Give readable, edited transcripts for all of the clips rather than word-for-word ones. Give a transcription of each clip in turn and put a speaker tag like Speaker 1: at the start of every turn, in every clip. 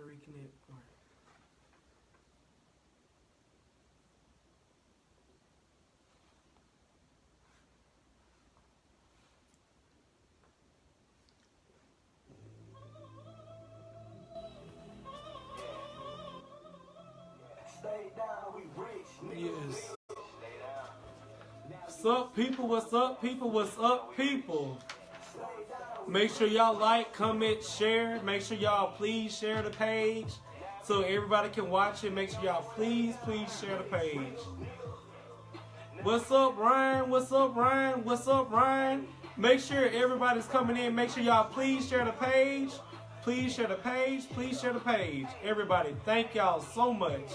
Speaker 1: to reconnect. All right. Yes. What's up, people? What's up, people? What's up, people? Make sure y'all like, comment, share. Make sure y'all please share the page so everybody can watch it. Make sure y'all please share the page. What's up, Ryan? What's up, Ryan? What's up, Ryan? Make sure everybody's coming in. Make sure y'all please share the page. Please share the page. Please share the page. Everybody, thank y'all so much.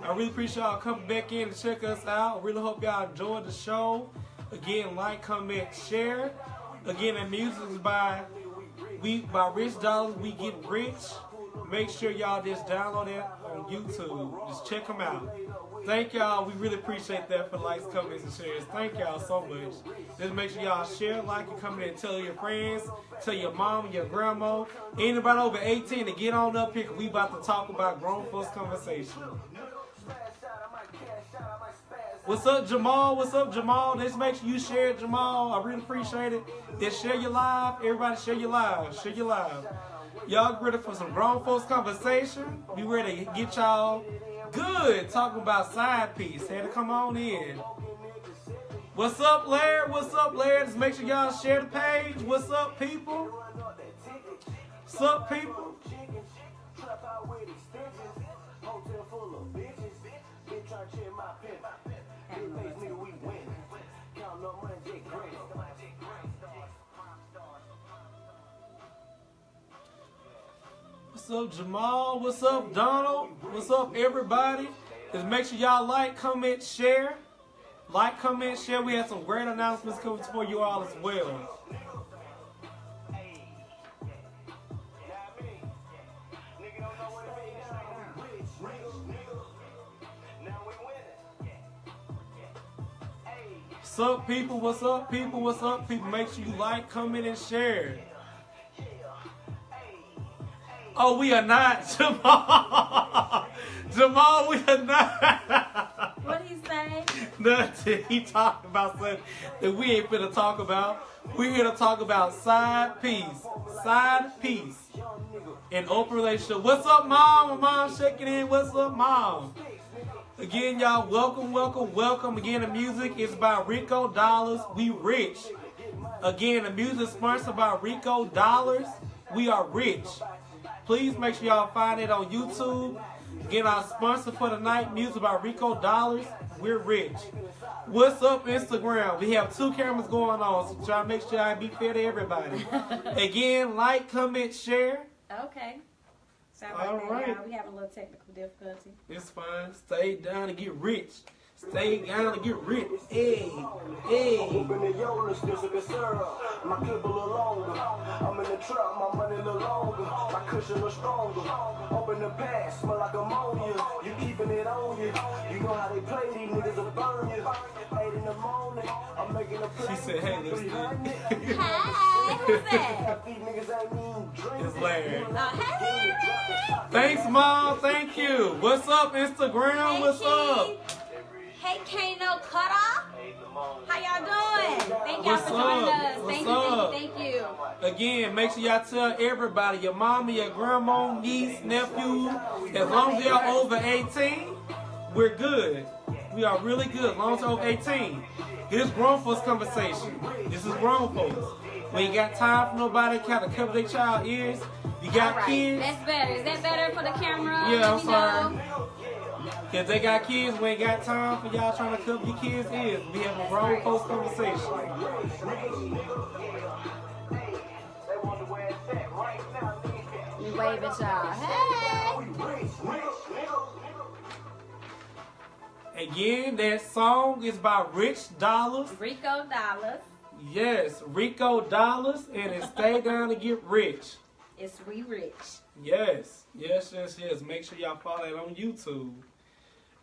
Speaker 1: I really appreciate y'all coming back in to check us out. I really hope y'all enjoyed the show. Again, like, comment, share. Again, the music is by Rich Dollars. We Get Rich. Make sure y'all just download it on YouTube. Just check them out. Thank y'all. We really appreciate that for likes, comments, and shares. Thank y'all so much. Just make sure y'all share, like, and comment, and tell your friends, tell your mom, your grandma, anybody over 18 to get on up here because we about to talk about grown folks conversation. What's up, Jamal? What's up, Jamal? Just make sure you share it, Jamal. I really appreciate it. Just share your live. Everybody share your live. Share your live. Y'all ready for some grown folks conversation? Be ready to get y'all good talking about side piece. Had to come on in. What's up, Laird? What's up, Laird? Just make sure y'all share the page. What's up, people? What's up, people? What's up, Jamal? What's up, Donald? What's up, everybody? Just make sure y'all like, comment, share. Like, comment, share. We have some great announcements coming for you all as well. What's up, people? What's up, people? What's up, people? Make sure you like, comment, and share. Oh, we are not, Jamal. Jamal, we are not.
Speaker 2: What did he say?
Speaker 1: Nothing. He talked about something that we ain't finna talk about. We're here to talk about side piece. Side piece. An open relationship. What's up, Mom? My mom's shaking in. What's up, Mom? Again, y'all, welcome, welcome, welcome. Again, the music is by Rico Dollars. We rich. Again, the music is sponsored by Rico Dollars. We are rich. Please make sure y'all find it on YouTube. Again, our sponsor for the night, music by Rico Dollars. We're rich. What's up, Instagram? We have 2 cameras going on, so try to make sure I be fair to everybody. Again, like, comment, share.
Speaker 2: Okay. Sorry
Speaker 1: All
Speaker 2: about
Speaker 1: right.
Speaker 2: that, y'all. We have a little technical difficulty.
Speaker 1: It's fine. Stay down to get rich. Stay down to get rich. Hey, hey.
Speaker 3: My clip a little longer. I'm in the trap, my money a little longer. My cushion a little stronger. Open the pass, smell like ammonia. You keeping it on you. You know how they play, these niggas will burn you. 8 in the morning, I'm making a play.
Speaker 1: She said, hey, let's
Speaker 2: Hey, who's that?
Speaker 3: These niggas ain't even drinking.
Speaker 1: It's Larry.
Speaker 2: Hey.
Speaker 1: Thanks, Mom. Thank you. What's up, Instagram?
Speaker 2: Hey,
Speaker 1: What's up?
Speaker 2: Hey, Kano Cutoff. How y'all doing? Thank y'all
Speaker 1: What's
Speaker 2: for joining
Speaker 1: up?
Speaker 2: us.
Speaker 1: What's
Speaker 2: Thank
Speaker 1: up?
Speaker 2: you, thank you.
Speaker 1: Again, make sure y'all tell everybody, your mama, your grandma, niece, nephew, as long as y'all over 18, we're good. We are really good as long as you're over 18. This is grown folks conversation. This is grown folks. We ain't got time for nobody to kind of cover their child ears. You got
Speaker 2: All right,
Speaker 1: kids.
Speaker 2: that's better. Is that better for the camera?
Speaker 1: Yeah, I'm
Speaker 2: Let me
Speaker 1: sorry.
Speaker 2: know.
Speaker 1: If they got kids, we ain't got time for y'all trying to cover your kids' ears. We have a grown folks conversation.
Speaker 2: We wave at y'all. Hey!
Speaker 1: Again, that song is by Rich Dollars.
Speaker 2: Rico Dollars.
Speaker 1: Yes, Rico Dollars, and it's Stay Down to Get Rich.
Speaker 2: It's We Rich.
Speaker 1: Yes, yes, yes, yes. Make sure y'all follow it on YouTube.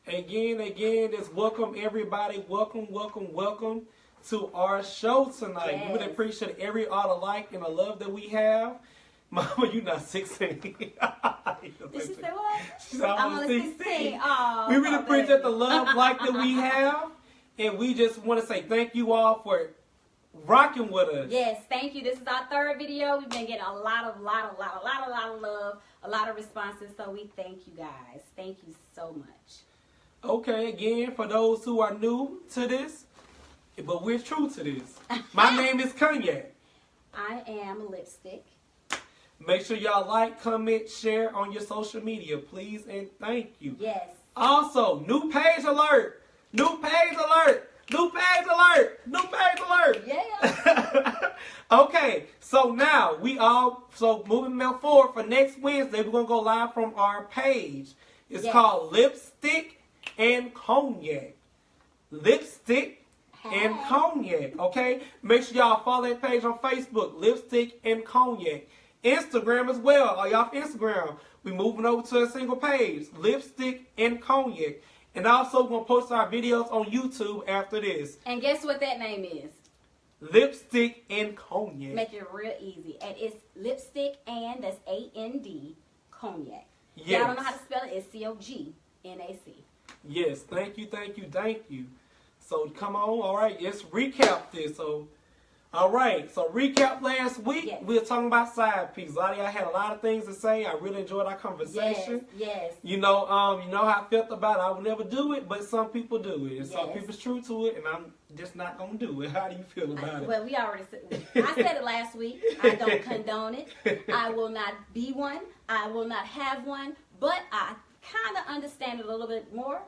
Speaker 1: Again, just welcome everybody. Welcome to our show tonight.
Speaker 2: Yes.
Speaker 1: We really appreciate every all the like and the love that we have. Mama, you not 16.
Speaker 2: Did she say what?
Speaker 1: She said, I'm
Speaker 2: only
Speaker 1: only
Speaker 2: 16.
Speaker 1: 16.
Speaker 2: Oh,
Speaker 1: We really appreciate the love like that we have. And we just want to say thank you all for rocking with us.
Speaker 2: Yes, thank you. This is our third video. We've been getting a lot of love, a lot of responses. So we thank you guys. Thank you so much.
Speaker 1: Okay, again, for those who are new to this, but we're true to this. My name is Cognac.
Speaker 2: I am Lipstick.
Speaker 1: Make sure y'all like, comment, share on your social media, please, and thank you.
Speaker 2: Yes.
Speaker 1: Also, new page alert! New page alert! New page alert! New page alert!
Speaker 2: Yeah.
Speaker 1: Okay, so now so moving forward for next Wednesday, we're gonna go live from our page. It's called Lipstick and Cognac. Lipstick and Cognac. Okay, make sure y'all follow that page on Facebook, Lipstick and Cognac. Instagram as well. All y'all for Instagram. We moving over to a single page, Lipstick and Cognac. And also we're gonna post our videos on YouTube after this.
Speaker 2: And guess what that name is?
Speaker 1: Lipstick and Cognac.
Speaker 2: Make it real easy. And it's Lipstick and that's A-N-D Cognac.
Speaker 1: Yes.
Speaker 2: Y'all don't know how to spell it. It's C-O-G-N-A-C.
Speaker 1: Yes, thank you. So come on, all right, let's recap this. All right, so recap last week,
Speaker 2: Yes.
Speaker 1: we were talking about side piece. A lot of y'all had a lot of things to say. I really enjoyed our conversation.
Speaker 2: Yes.
Speaker 1: You know how I felt about it. I would never do it, but some people do it. And some
Speaker 2: Yes.
Speaker 1: people's true to it, and I'm just not going to do it. How do you feel about it?
Speaker 2: Well, we already said, I said it last week. I don't condone it. I will not be one. I will not have one. But I kind of understand it a little bit more.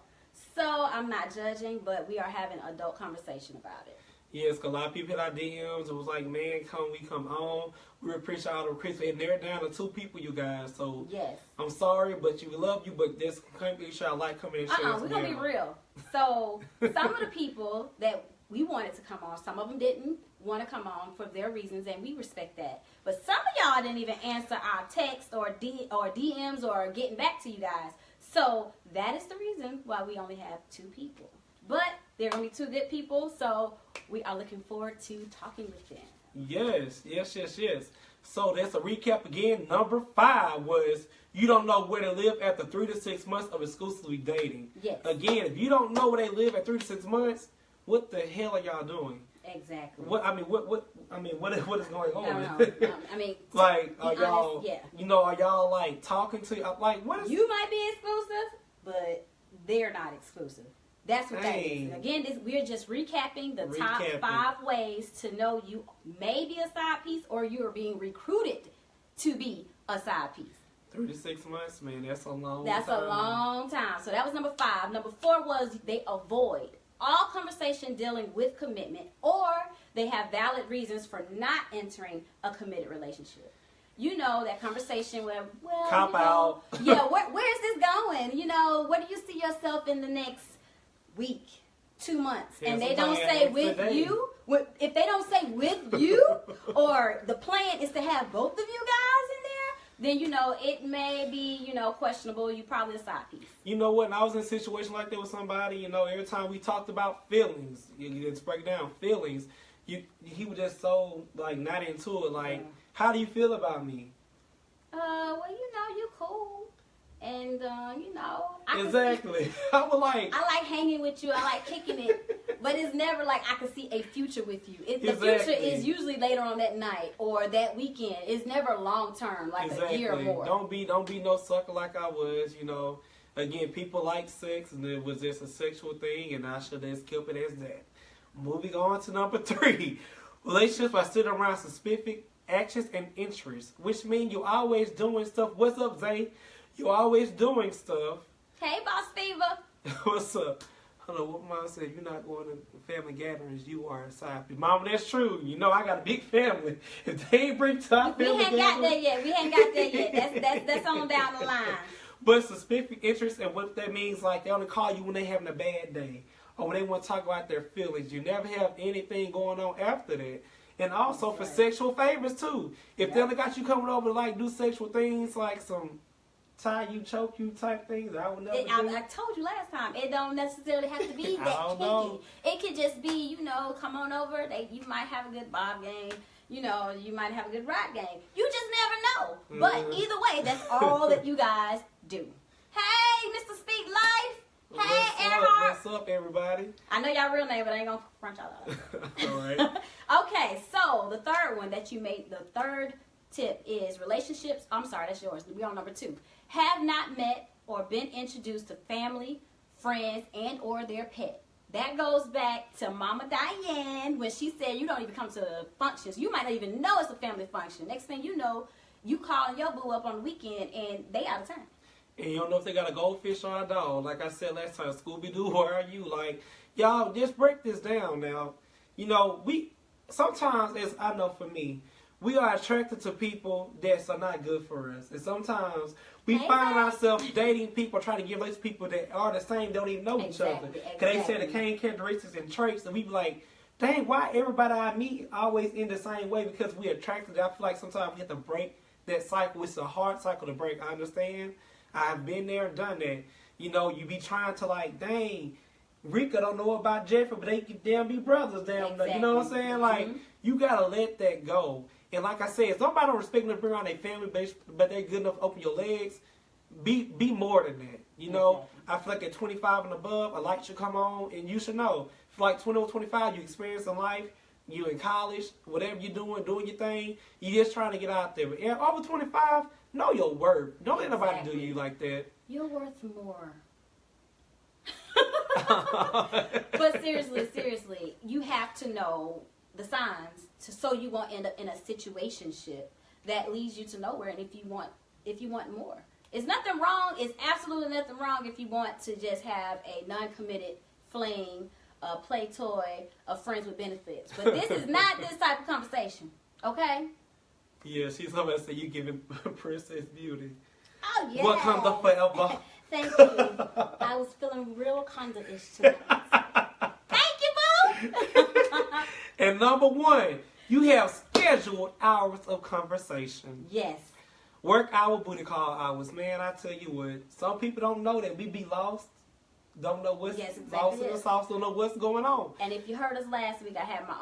Speaker 2: So I'm not judging, but we are having an adult conversation about it.
Speaker 1: Yes, because a lot of people hit our DMs. It was like, man, we come on. We appreciate all the requests. We narrowed down to 2 people, you guys. So
Speaker 2: yes.
Speaker 1: I'm sorry, but we love you. But this can't be sure I like coming and share.
Speaker 2: We're going to be real. So some of the people that we wanted to come on, some of them didn't want to come on for their reasons, and we respect that. But some of y'all didn't even answer our text or DMs or getting back to you guys. So that is the reason why we only have 2 people. But they're going to be 2 good people, so we are looking forward to talking with them.
Speaker 1: Yes. So that's a recap again. Number 5 was you don't know where they live after 3 to 6 months of exclusively dating.
Speaker 2: Yes.
Speaker 1: Again, if you don't know where they live at 3 to 6 months, what the hell are y'all doing?
Speaker 2: Exactly.
Speaker 1: What is going on?
Speaker 2: No. I mean,
Speaker 1: like, are
Speaker 2: be
Speaker 1: y'all,
Speaker 2: honest, yeah.
Speaker 1: are y'all like talking to, like, what is?
Speaker 2: You might be exclusive, but they're not exclusive. That's what that is. Again, we're just recapping the top 5 ways to know you may be a side piece or you are being recruited to be a side piece.
Speaker 1: 3 to 6 months, man, that's a long time.
Speaker 2: That's a long time. So that was number 5. Number 4 was they avoid all conversation dealing with commitment, or they have valid reasons for not entering a committed relationship. You know, that conversation where, well,
Speaker 1: cop out.
Speaker 2: Yeah, where is this going? Where do you see yourself in the next week, 2 months?
Speaker 1: Yeah,
Speaker 2: and they don't say with
Speaker 1: today.
Speaker 2: you. If they don't say with you, or the plan is to have both of you guys in there, then it may be questionable. You probably a side piece.
Speaker 1: You know what? And I was in a situation like that with somebody. Every time we talked about feelings, you just break down feelings. He was just so like not into it. Like, how do you feel about me?
Speaker 2: Well, you cool. And,
Speaker 1: exactly. I
Speaker 2: like hanging with you. I like kicking it. But it's never like I can see a future with you. The future is usually later on that night or that weekend. It's never long term, like a year or more.
Speaker 1: Don't be no sucker like I was, Again, people like sex, and it was just a sexual thing, and I should just keep it as that. Moving on to number 3. Relationships are centered around specific actions and interests, which means you're always doing stuff. What's up, Zay? You're always doing stuff.
Speaker 2: Hey, Boss Fever.
Speaker 1: What's up? I don't know what Mom said. You're not going to family gatherings. You are a side piece. Mama, that's true. I got a big family. If they ain't bring to our family
Speaker 2: We ain't got there yet. That's on down the line.
Speaker 1: But specific interest, and what that means, like they only call you when they having a bad day or when they want to talk about their feelings. You never have anything going on after that. And also for sexual favors too. If they only got you coming over to like do sexual things, like some tie you, choke you type things, I would never do.
Speaker 2: I told you last time, it don't necessarily have to be that kinky. It could just be, come on over. You might have a good bob game. You know, you might have a good ride game. You just never know. But either way, that's all that you guys do. Hey, Mr. Speak Life. Hey, Earhart.
Speaker 1: What's up, everybody?
Speaker 2: I know y'all real name, but I ain't gonna front y'all out.
Speaker 1: All right.
Speaker 2: Okay, so the third one that you made, the third tip is relationships. I'm sorry, that's yours. We're on number 2. Have not met or been introduced to family, friends, and or their pet. That goes back to Mama Diane when she said you don't even come to functions. You might not even know it's a family function. Next thing you know, you calling your boo up on the weekend and they out of town.
Speaker 1: And you don't know if they got a goldfish or a dog. Like I said last time, Scooby-Doo, where are you? Like, y'all, just break this down now. You know, sometimes, as I know for me, we are attracted to people that are not good for us. And sometimes we find ourselves dating people, trying to get those people that are the same, don't even know each other. Because they say the same characteristics and traits, and we be like, dang, why everybody I meet always in the same way? Because we're attracted. I feel like sometimes we have to break that cycle. It's a hard cycle to break. I understand. I've been there and done that. You know, you be trying to like, dang, Rika don't know about Jeffrey, but they could damn be brothers. Damn, you know what I'm saying? Like, you got to let that go. And like I said, if somebody don't respect them to bring around their family, but they're good enough to open your legs, be more than that. You know, I feel like at 25 and above, a light should come on, and you should know. For like 20 or 25, you experience in life, you in college, whatever you're doing your thing, you just trying to get out there. But over 25, know your worth. Don't let nobody do you like that.
Speaker 2: You're worth more. But seriously, you have to know the signs so you won't end up in a situationship that leads you to nowhere. And if you want more, it's nothing wrong. It's absolutely nothing wrong if you want to just have a non-committed fling, a play toy, of friends with benefits. But this is not this type of conversation, okay?
Speaker 1: Yeah, she's about to say you giving Princess Beauty.
Speaker 2: Oh yeah.
Speaker 1: Wakanda forever.
Speaker 2: Thank you. I was feeling real Wakanda-ish tonight. Thank you, boo.
Speaker 1: And number 1, you have scheduled hours of conversation.
Speaker 2: Yes.
Speaker 1: Work hour, booty call hours. Man, I tell you what, some people don't know that we be lost. Don't know what's lost in the sauce, don't know what's going on.
Speaker 2: And if you heard us last week, I had my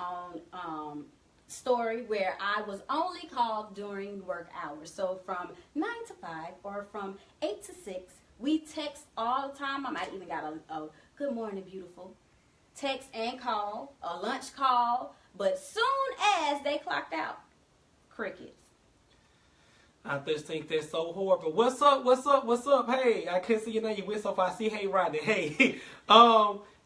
Speaker 2: own story where I was only called during work hours. So from 9 to 5 or from 8 to 6, we text all the time. I might even got a good morning, beautiful text and call, a lunch call. But soon as they clocked out, crickets.
Speaker 1: I just think that's so horrible. What's up? Hey, I can't see your name. You went so far. I see, hey, Rodney. Hey,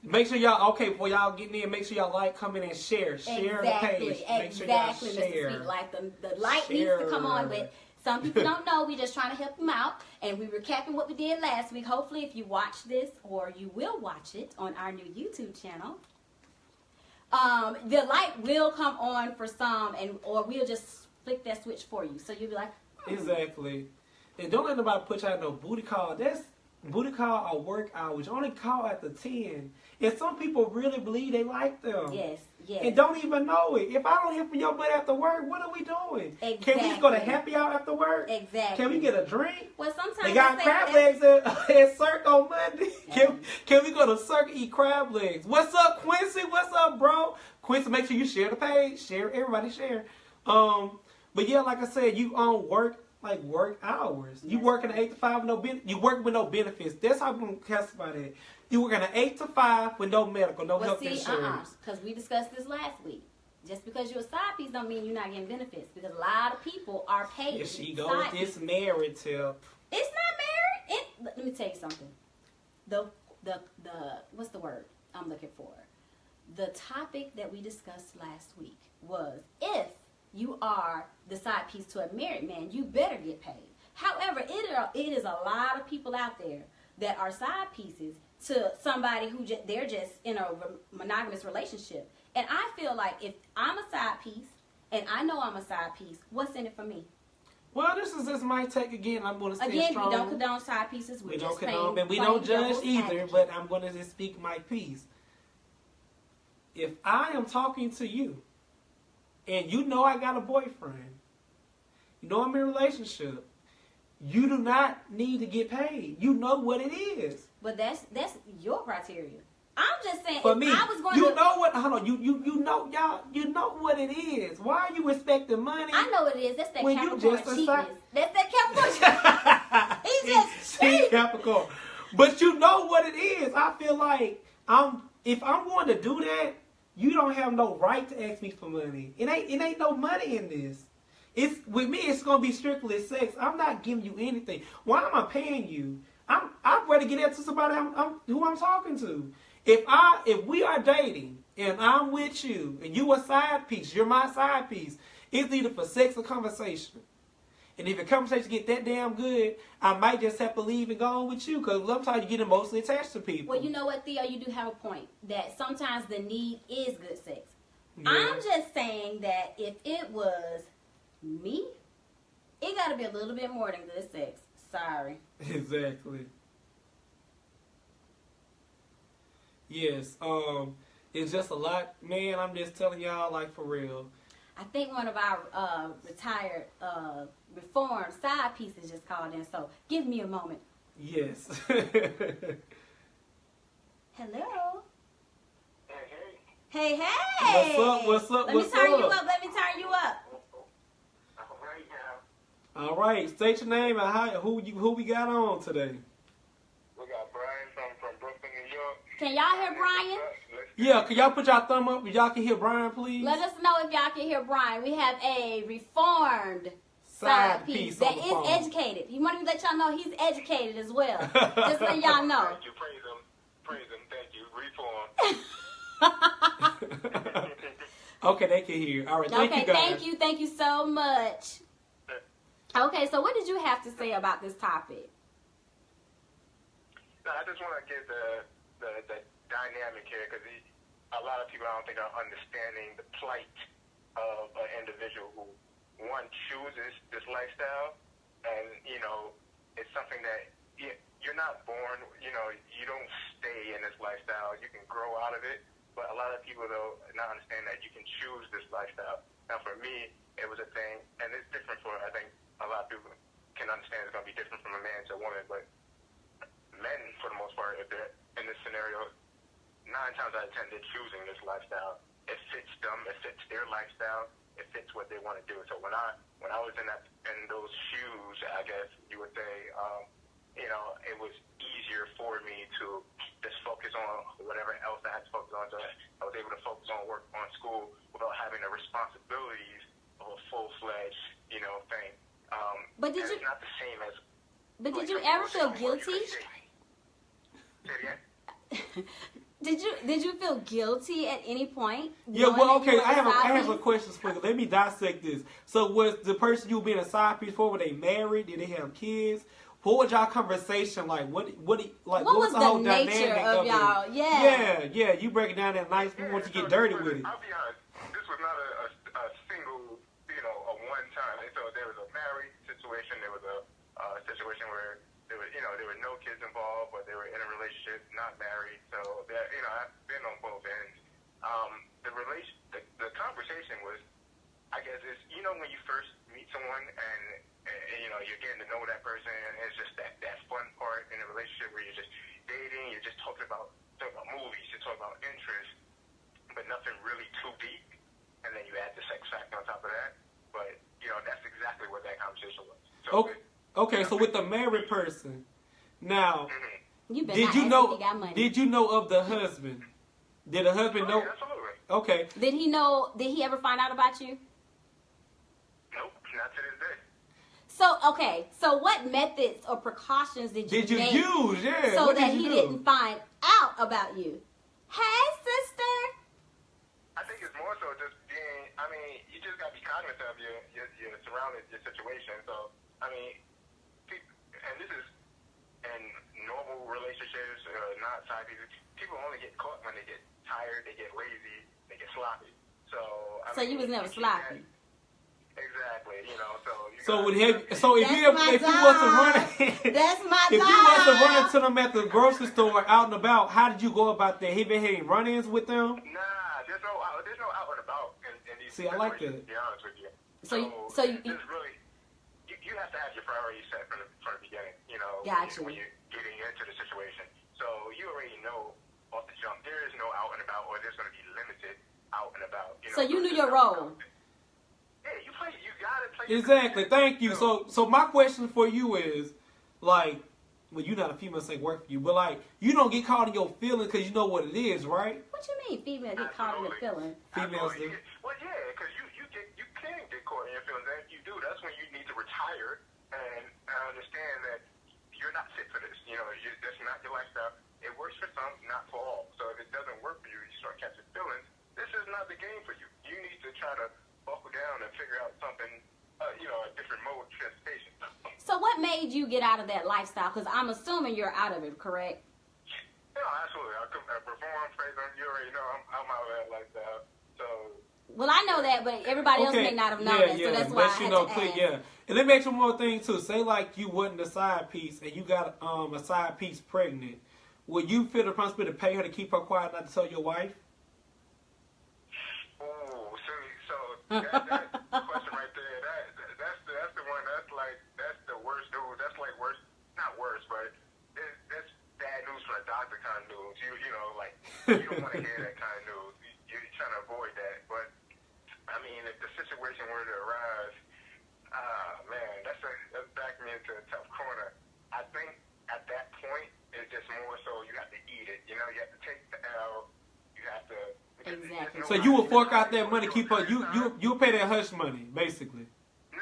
Speaker 1: make sure y'all, before y'all getting in, make sure y'all like, comment, and share. Share the page. Make sure y'all share.
Speaker 2: Mr. Sweet. Like the light needs to come on, but some people don't know. We just trying to help them out, and we recapping what we did last week. Hopefully, if you watch this, or you will watch it on our new YouTube channel, the light will come on for some, or we'll just flick that switch for you. So you'll be like,
Speaker 1: Exactly. And don't let nobody put you out no booty call. That's booty call or work hours. You only call after 10. And some people really believe they like them.
Speaker 2: Yes.
Speaker 1: And don't even know it. If I don't hear from your butt after work, what are we doing?
Speaker 2: Exactly.
Speaker 1: Can we just go to happy hour after work?
Speaker 2: Exactly.
Speaker 1: Can we get a drink?
Speaker 2: Well, sometimes
Speaker 1: they got crab legs at Cirque on Monday. Can we go to Cirque eat crab legs? What's up, Quincy? What's up, bro? Quincy, make sure you share the page. Share, everybody share. But yeah, like I said, you own work hours. You working 8 to 5 with no benefits. You work with no benefits. That's how I'm gonna classify that. You working 8 to 5 with no medical, no health insurance.
Speaker 2: Because we discussed this last week. Just because you're a side piece don't mean you're not getting benefits. Because a lot of people are paid.
Speaker 1: Here she go with this married tip.
Speaker 2: It's not married. Let me tell you something. The what's the word I'm looking for? The topic that we discussed last week was if you are the side piece to a married man, you better get paid. However, it is a lot of people out there that are side pieces to somebody who they're just in a monogamous relationship. And I feel like if I'm a side piece and I know I'm a side piece, what's in it for me?
Speaker 1: Well, this is just my take again. I'm going to stay strong.
Speaker 2: We don't condone side pieces.
Speaker 1: We don't condone, and we don't judge either. But I'm going to just speak my piece. If I am talking to you, and you know I got a boyfriend, you know I'm in a relationship, you do not need to get paid. You know what it is.
Speaker 2: But that's your criteria. I'm just saying,
Speaker 1: For
Speaker 2: if
Speaker 1: me,
Speaker 2: I was going
Speaker 1: you
Speaker 2: to...
Speaker 1: know what? Hold on. You know, y'all, you know what it is. Why are you expecting money?
Speaker 2: I know what it is. That's that
Speaker 1: when you
Speaker 2: Capricorn
Speaker 1: just
Speaker 2: cheapness. That's that Capricorn. He's just cheap.
Speaker 1: Capricorn. But you know what it is. I feel like if I'm going to do that, you don't have no right to ask me for money. It ain't no money in this. It's with me. It's gonna be strictly sex. I'm not giving you anything. Why am I paying you? I'd rather get that to somebody who I'm talking to. If we are dating and I'm with you and you a side piece, you're my side piece. It's either for sex or conversation. And if the conversation get that damn good, I might just have to leave and go on with you because sometimes you get emotionally attached to people.
Speaker 2: Well, you know what, Theo? You do have a point that sometimes the need is good sex.
Speaker 1: Yeah.
Speaker 2: I'm just saying that if it was me, it got to be a little bit more than good sex. Sorry.
Speaker 1: Exactly. Yes. It's just a lot, man. I'm just telling y'all, like, for real.
Speaker 2: I think one of our retired reformed side pieces just called in, so give me a moment.
Speaker 1: Yes.
Speaker 2: Hello.
Speaker 3: Hey,
Speaker 2: Hey, hey.
Speaker 1: What's up?
Speaker 2: Let me turn you up. Let me turn you up.
Speaker 3: right now.
Speaker 1: All right. State your name and who we got on today.
Speaker 3: We got Brian from Brooklyn, New York.
Speaker 2: Can y'all hear Brian?
Speaker 1: Yeah, can y'all put y'all thumb up if y'all can hear Brian, please?
Speaker 2: Let us know if y'all can hear Brian. We have a reformed side piece that is educated. He wanted to let y'all know he's educated as well. Just letting y'all know.
Speaker 3: Thank you. Praise him. Thank you. Reform.
Speaker 1: Okay, they can hear. All right, thank you guys.
Speaker 2: Thank you so much. Okay, so what did you have to say about this topic?
Speaker 3: No, I just want to get the dynamic here because a lot of people I don't think are understanding the plight of an individual who one chooses this lifestyle, and it's something that you're not born. You don't stay in this lifestyle. You can grow out of it, but a lot of people though not understand that you can choose this lifestyle. Now for me, it was a thing, and it's different for I think a lot of people can understand it's going to be different from a man to a woman, but men for the most part, if they're in this scenario, 9 times out of 10 they're choosing this lifestyle. It fits them. It fits their lifestyle. It fits what they want to do. So when I was in those shoes, I guess you would say, it was easier for me to just focus on whatever else I had to focus on. So I was able to focus on work, on school, without having the responsibilities of a full-fledged, thing.
Speaker 2: But did you?
Speaker 3: It's not the same as.
Speaker 2: But did you ever feel guilty?
Speaker 3: Say it again?
Speaker 2: Did you feel guilty at any point?
Speaker 1: Yeah, well, okay. I have
Speaker 2: a
Speaker 1: some questions for you. Let me dissect this. So, was the person you were being a side piece for? Were they married? Did they have kids? What was y'all conversation like? What was the whole
Speaker 2: nature
Speaker 1: dynamic
Speaker 2: of y'all?
Speaker 1: it?
Speaker 2: Yeah.
Speaker 1: You break it down that nice once you get dirty with it.
Speaker 3: I'll be honest. This was not a single, a one time. So there was a married situation. There was a situation where there were no kids involved, but they were in a relationship, not married. So that I've been on both ends. The conversation was, I guess, is when you first meet someone and you're getting to know that person, and it's just that fun part in a relationship where you're just dating, you're just talking about movies, you're talking about interests, but nothing really too deep, and then you add the sex factor on top of that. But that's exactly what that conversation was. So
Speaker 1: okay, so with the married person, now,
Speaker 2: You
Speaker 1: did you know of the husband? Did the husband know?
Speaker 3: Yeah, absolutely.
Speaker 1: Okay.
Speaker 2: Did he know? Did he ever find out about you?
Speaker 3: Nope, not to this day.
Speaker 2: So what methods or precautions did you
Speaker 1: use? Yeah.
Speaker 2: So
Speaker 1: what
Speaker 2: that
Speaker 1: did you
Speaker 2: he
Speaker 1: do?
Speaker 2: didn't find out about you? Hey, sister.
Speaker 3: I think it's more so just being. I mean, you just gotta be cognizant of your surroundings, your situation. So and this is in normal relationships, not side pieces. People only get caught when they get tired, they get lazy, they get sloppy. So
Speaker 2: You was never sloppy.
Speaker 3: Exactly,
Speaker 1: if you was to run,
Speaker 2: That's my
Speaker 1: if you was to run into them at the grocery store out and about, how did you go about that? Have you had any run-ins with them?
Speaker 3: Nah, there's no out and about in these.
Speaker 1: See, I like that.
Speaker 3: To be honest with you.
Speaker 2: So
Speaker 3: this is really you have to have your priorities set from the beginning.
Speaker 2: Gotcha.
Speaker 3: When you're getting into the situation, so you already know
Speaker 4: off the jump. There is no out and about, or there's going to be limited out and about. You know,
Speaker 2: So you knew your role.
Speaker 4: Yeah, you gotta play.
Speaker 1: Exactly. Thank you. So my question for you is, like, well, you're not a female, so it ain't work for you, but like, you don't get caught in your feelings because you know what it is, right?
Speaker 2: What you mean, female get caught in the feeling?
Speaker 1: Females do.
Speaker 4: Well, yeah, because you can get caught in your feelings, and if you do, that's when you need to retire and understand that you're not fit for this. You know, that's not your lifestyle. It works for some, not for all. So if it doesn't work for you, you start catching feelings. This is not the game for you. You need to try to buckle down and figure out something, a different mode of transportation.
Speaker 2: So what made you get out of that lifestyle? Because I'm assuming you're out of it, correct?
Speaker 4: No, absolutely. I perform, praise on you already know I'm out of that lifestyle. So.
Speaker 2: Well, I know that, but everybody else may not have known that, so that's why I had to ask.
Speaker 1: Yeah. And let me ask you one more thing, too. Say, like, you wasn't a side piece and you got a side piece pregnant. Would you feel the responsibility to pay her to keep her quiet, not to tell your wife?
Speaker 4: Oh, so that question right there, that's the one, that's the worst news. That's like worse, not worse, but that's bad news for a doctor kind of news. You know, like, you don't want to hear that kind of news. You're trying to avoid that. But, I mean, if the situation were to arise, man, that's backed me into a tough corner. I think at that point, it's just more so you have to eat it. You know, you have to take the L. You have to.
Speaker 2: Exactly.
Speaker 1: So you will fork out that money, keep her. You'll pay that hush money, basically.
Speaker 4: No,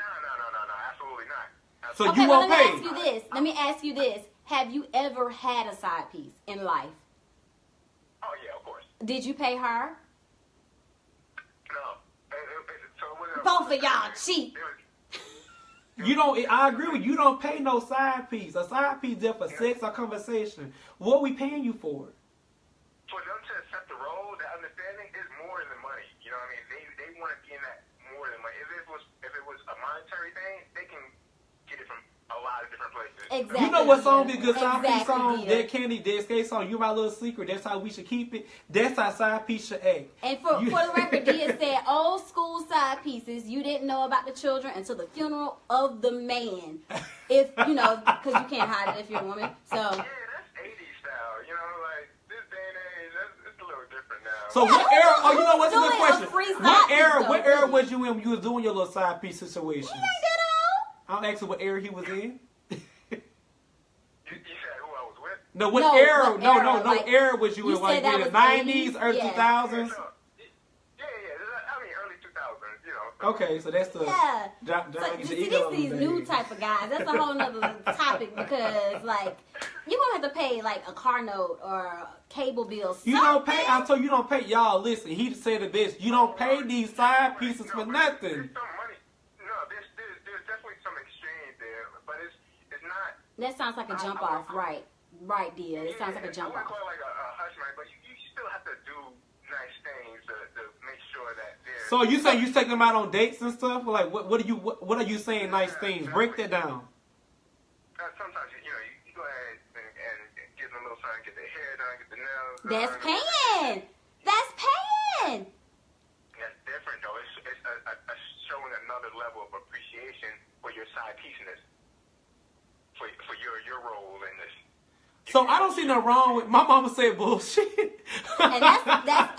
Speaker 4: absolutely not.
Speaker 1: So
Speaker 2: Okay,
Speaker 1: you
Speaker 2: well,
Speaker 1: won't
Speaker 2: let
Speaker 1: pay.
Speaker 2: me ask you this. Let me ask you this. Have you ever had a side piece in life?
Speaker 4: Oh yeah, of course.
Speaker 2: Did you pay her?
Speaker 4: No. So it was
Speaker 2: Both of y'all cheat.
Speaker 1: You don't. I agree with you. You don't pay no side piece. A side piece there for sex or conversation. What are we paying you for?
Speaker 4: For them to accept the role, the understanding is more than money. You know what I mean? They want to be in that more than money. If it was a monetary thing, they can get it from a lot of different places.
Speaker 2: Exactly.
Speaker 1: You know what song be a good side piece
Speaker 2: Exactly,
Speaker 1: song?
Speaker 2: Dita.
Speaker 1: Dead Candy, Dead Skate song. You my little secret. That's how we should keep it. That's how side piece should act.
Speaker 2: And for the record, Dia said old school side pieces, you didn't know about the children until the funeral of the man. If, because you can't hide it if you're a woman. So.
Speaker 4: Yeah, that's 80s style. You know, like, this day and age, it's a little different now.
Speaker 1: So what era? Oh, you know what's a
Speaker 2: Who's
Speaker 1: good
Speaker 2: doing a
Speaker 1: question?
Speaker 2: free side
Speaker 1: What
Speaker 2: piece,
Speaker 1: era?
Speaker 2: though,
Speaker 1: What era
Speaker 2: really?
Speaker 1: was you in when you was doing your little side piece situations?
Speaker 2: He ain't that old.
Speaker 1: I'm asking what era he was in.
Speaker 4: You said who I was with?
Speaker 1: No, what
Speaker 2: No,
Speaker 1: era?
Speaker 2: what
Speaker 1: No,
Speaker 2: era?
Speaker 1: no
Speaker 2: Like,
Speaker 1: era was you
Speaker 2: you
Speaker 1: in? Like
Speaker 2: said that
Speaker 1: in the
Speaker 2: was
Speaker 1: 90s,
Speaker 2: 80s?
Speaker 1: early
Speaker 2: Yeah.
Speaker 1: 2000s?
Speaker 4: Yeah. I mean, early 2000s, you know.
Speaker 1: Okay, so that's the
Speaker 2: Yeah.
Speaker 1: John
Speaker 2: So,
Speaker 1: used to
Speaker 2: see,
Speaker 1: eat
Speaker 2: this
Speaker 1: on
Speaker 2: these
Speaker 1: them
Speaker 2: new
Speaker 1: days.
Speaker 2: type of guys. That's a whole nother topic because, like, you gonna have to pay like a car note or a cable bill.
Speaker 1: You don't pay. I told you don't pay. Y'all listen. He said the best. You don't pay these side pieces for nothing.
Speaker 4: There's some money. No, there's definitely some exchange there, but it's not.
Speaker 2: That sounds like a jump off, right? Right, dear. It sounds like a jump
Speaker 4: I wouldn't
Speaker 2: off.
Speaker 4: call it like a hush money, but you still have to do nice things to make sure that they're.
Speaker 1: So you saying you take them out on dates and stuff? Like what are you saying? Nice things. Break that down.
Speaker 4: Sometimes you go ahead and give them a little sign, get their hair done, get their nails done.
Speaker 2: That's paying. That's paying.
Speaker 4: That's different though. It's a showing another level of appreciation for your side pieceness, for your role in this.
Speaker 1: So I don't see nothing wrong with my mama said bullshit.
Speaker 2: And that's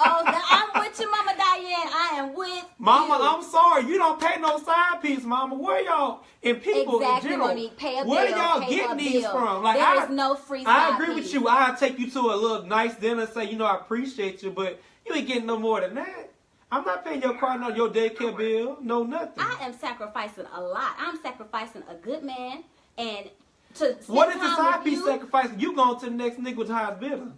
Speaker 2: all. I'm with you, Mama Diane. I am with
Speaker 1: Mama,
Speaker 2: you.
Speaker 1: I'm sorry. You don't pay no side piece, Mama. Where y'all and people
Speaker 2: Exactly,
Speaker 1: in general?
Speaker 2: Monique. Pay a
Speaker 1: Where
Speaker 2: bill,
Speaker 1: y'all
Speaker 2: pay
Speaker 1: getting
Speaker 2: a
Speaker 1: these
Speaker 2: bill.
Speaker 1: from? Like
Speaker 2: There is no free side
Speaker 1: I agree
Speaker 2: piece.
Speaker 1: with you. I'll take you to a little nice dinner and say, I appreciate you, but you ain't getting no more than that. I'm not paying your car note, your daycare bill, no nothing.
Speaker 2: I am sacrificing a lot. I'm sacrificing a good man and to spend
Speaker 1: What is the
Speaker 2: time
Speaker 1: side
Speaker 2: with
Speaker 1: piece
Speaker 2: you.
Speaker 1: sacrificing? You going to the next nigga with highest bidder.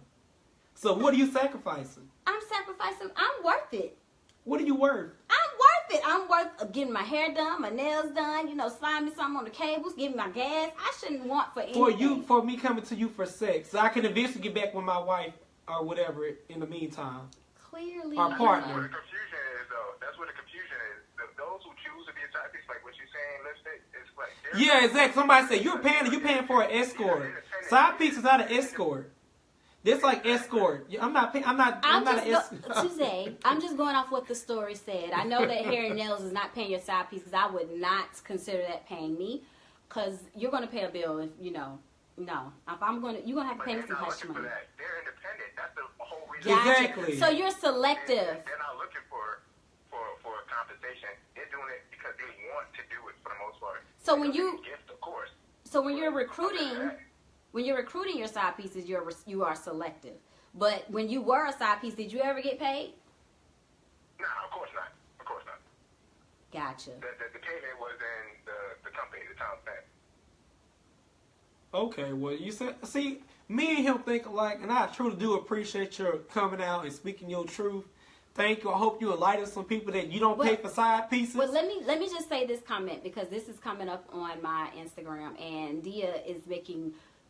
Speaker 1: So what are you sacrificing?
Speaker 2: I'm sacrificing. I'm worth it.
Speaker 1: What are you worth?
Speaker 2: I'm worth it. I'm worth getting my hair done, my nails done, slide me something on the cables, give me my gas. I shouldn't want for anything.
Speaker 1: For me coming to you for sex, so I can eventually get back with my wife or whatever in the meantime.
Speaker 2: Clearly.
Speaker 1: Our partner.
Speaker 4: Where the confusion is, though. That's where the confusion is. Those who choose to be a side piece, like what you're saying, lipstick, it's like.
Speaker 1: Yeah, exactly. Somebody said you're paying for an escort. Side piece is not an escort. This like escort. I'm not an escort.
Speaker 2: Tuesday, I'm just going off what the story said. I know that hair and nails is not paying your side piece because I would not consider that paying me because you're going to pay a bill if, no. If I'm going to, you're going to have to
Speaker 4: But
Speaker 2: pay me
Speaker 4: they're
Speaker 2: some
Speaker 4: not
Speaker 2: hush
Speaker 4: looking for
Speaker 2: money.
Speaker 4: that. They're independent. That's the whole
Speaker 2: Gotcha.
Speaker 1: Exactly.
Speaker 2: So you're selective.
Speaker 4: They're not looking for compensation. They're doing it because they want to do it for the most part.
Speaker 2: So when you,
Speaker 4: Gift, of course.
Speaker 2: so when you're recruiting your side pieces, you are selective. But when you were a side piece, did you ever get paid?
Speaker 4: No, of course not. Of course not.
Speaker 2: Gotcha.
Speaker 4: The payment was in the company, the town spent.
Speaker 1: Okay, well, you said, see, me and him think alike, and I truly do appreciate your coming out and speaking your truth. Thank you. I hope you enlighten some people that you don't pay for side pieces.
Speaker 2: Well, let me just say this comment, because this is coming up on my Instagram, and Dia is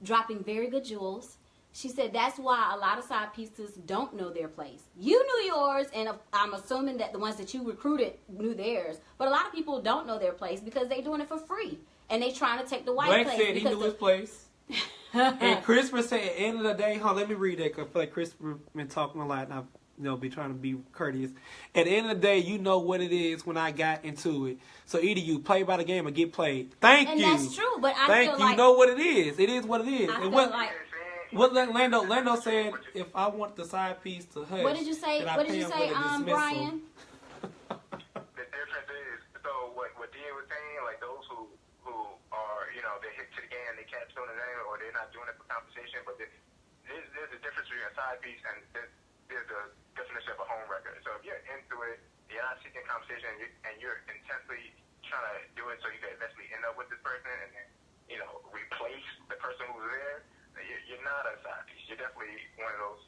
Speaker 2: dropping very good jewels. She said that's why a lot of side pieces don't know their place. You knew yours, and I'm assuming that the ones that you recruited knew theirs. But a lot of people don't know their place because they're doing it for free, and they trying to take the white
Speaker 1: Black
Speaker 2: place.
Speaker 1: said he knew his place. And Christopher said, at the end of the day, let me read that, because I feel like Christopher been talking a lot, and I've be trying to be courteous. At the end of the day, you know what it is when I got into it. So either you play by the game or get played. Thank you.
Speaker 2: And that's true, but I
Speaker 1: Thank
Speaker 2: feel
Speaker 1: you.
Speaker 2: like...
Speaker 1: You know what it is. It is what it is.
Speaker 2: I
Speaker 1: And
Speaker 2: feel
Speaker 1: what,
Speaker 2: like...
Speaker 1: what Lando said, if I want the side piece to hush,
Speaker 2: What did you say?
Speaker 1: then I
Speaker 2: What did
Speaker 1: pay
Speaker 2: you
Speaker 1: him
Speaker 2: say,
Speaker 1: with a dismissal.
Speaker 2: Brian?
Speaker 4: The difference is, so what Dia was saying, like those who are, they're hip to the game, they catch on the name, or they're not doing it for compensation, but there's a difference between a side piece and there's a definition of a home record. So if you're into it, you're not seeking compensation, and you're intensely trying to do it so you can eventually end up with this person and then, replace the person who's there, you're not a side piece. You're definitely one of those,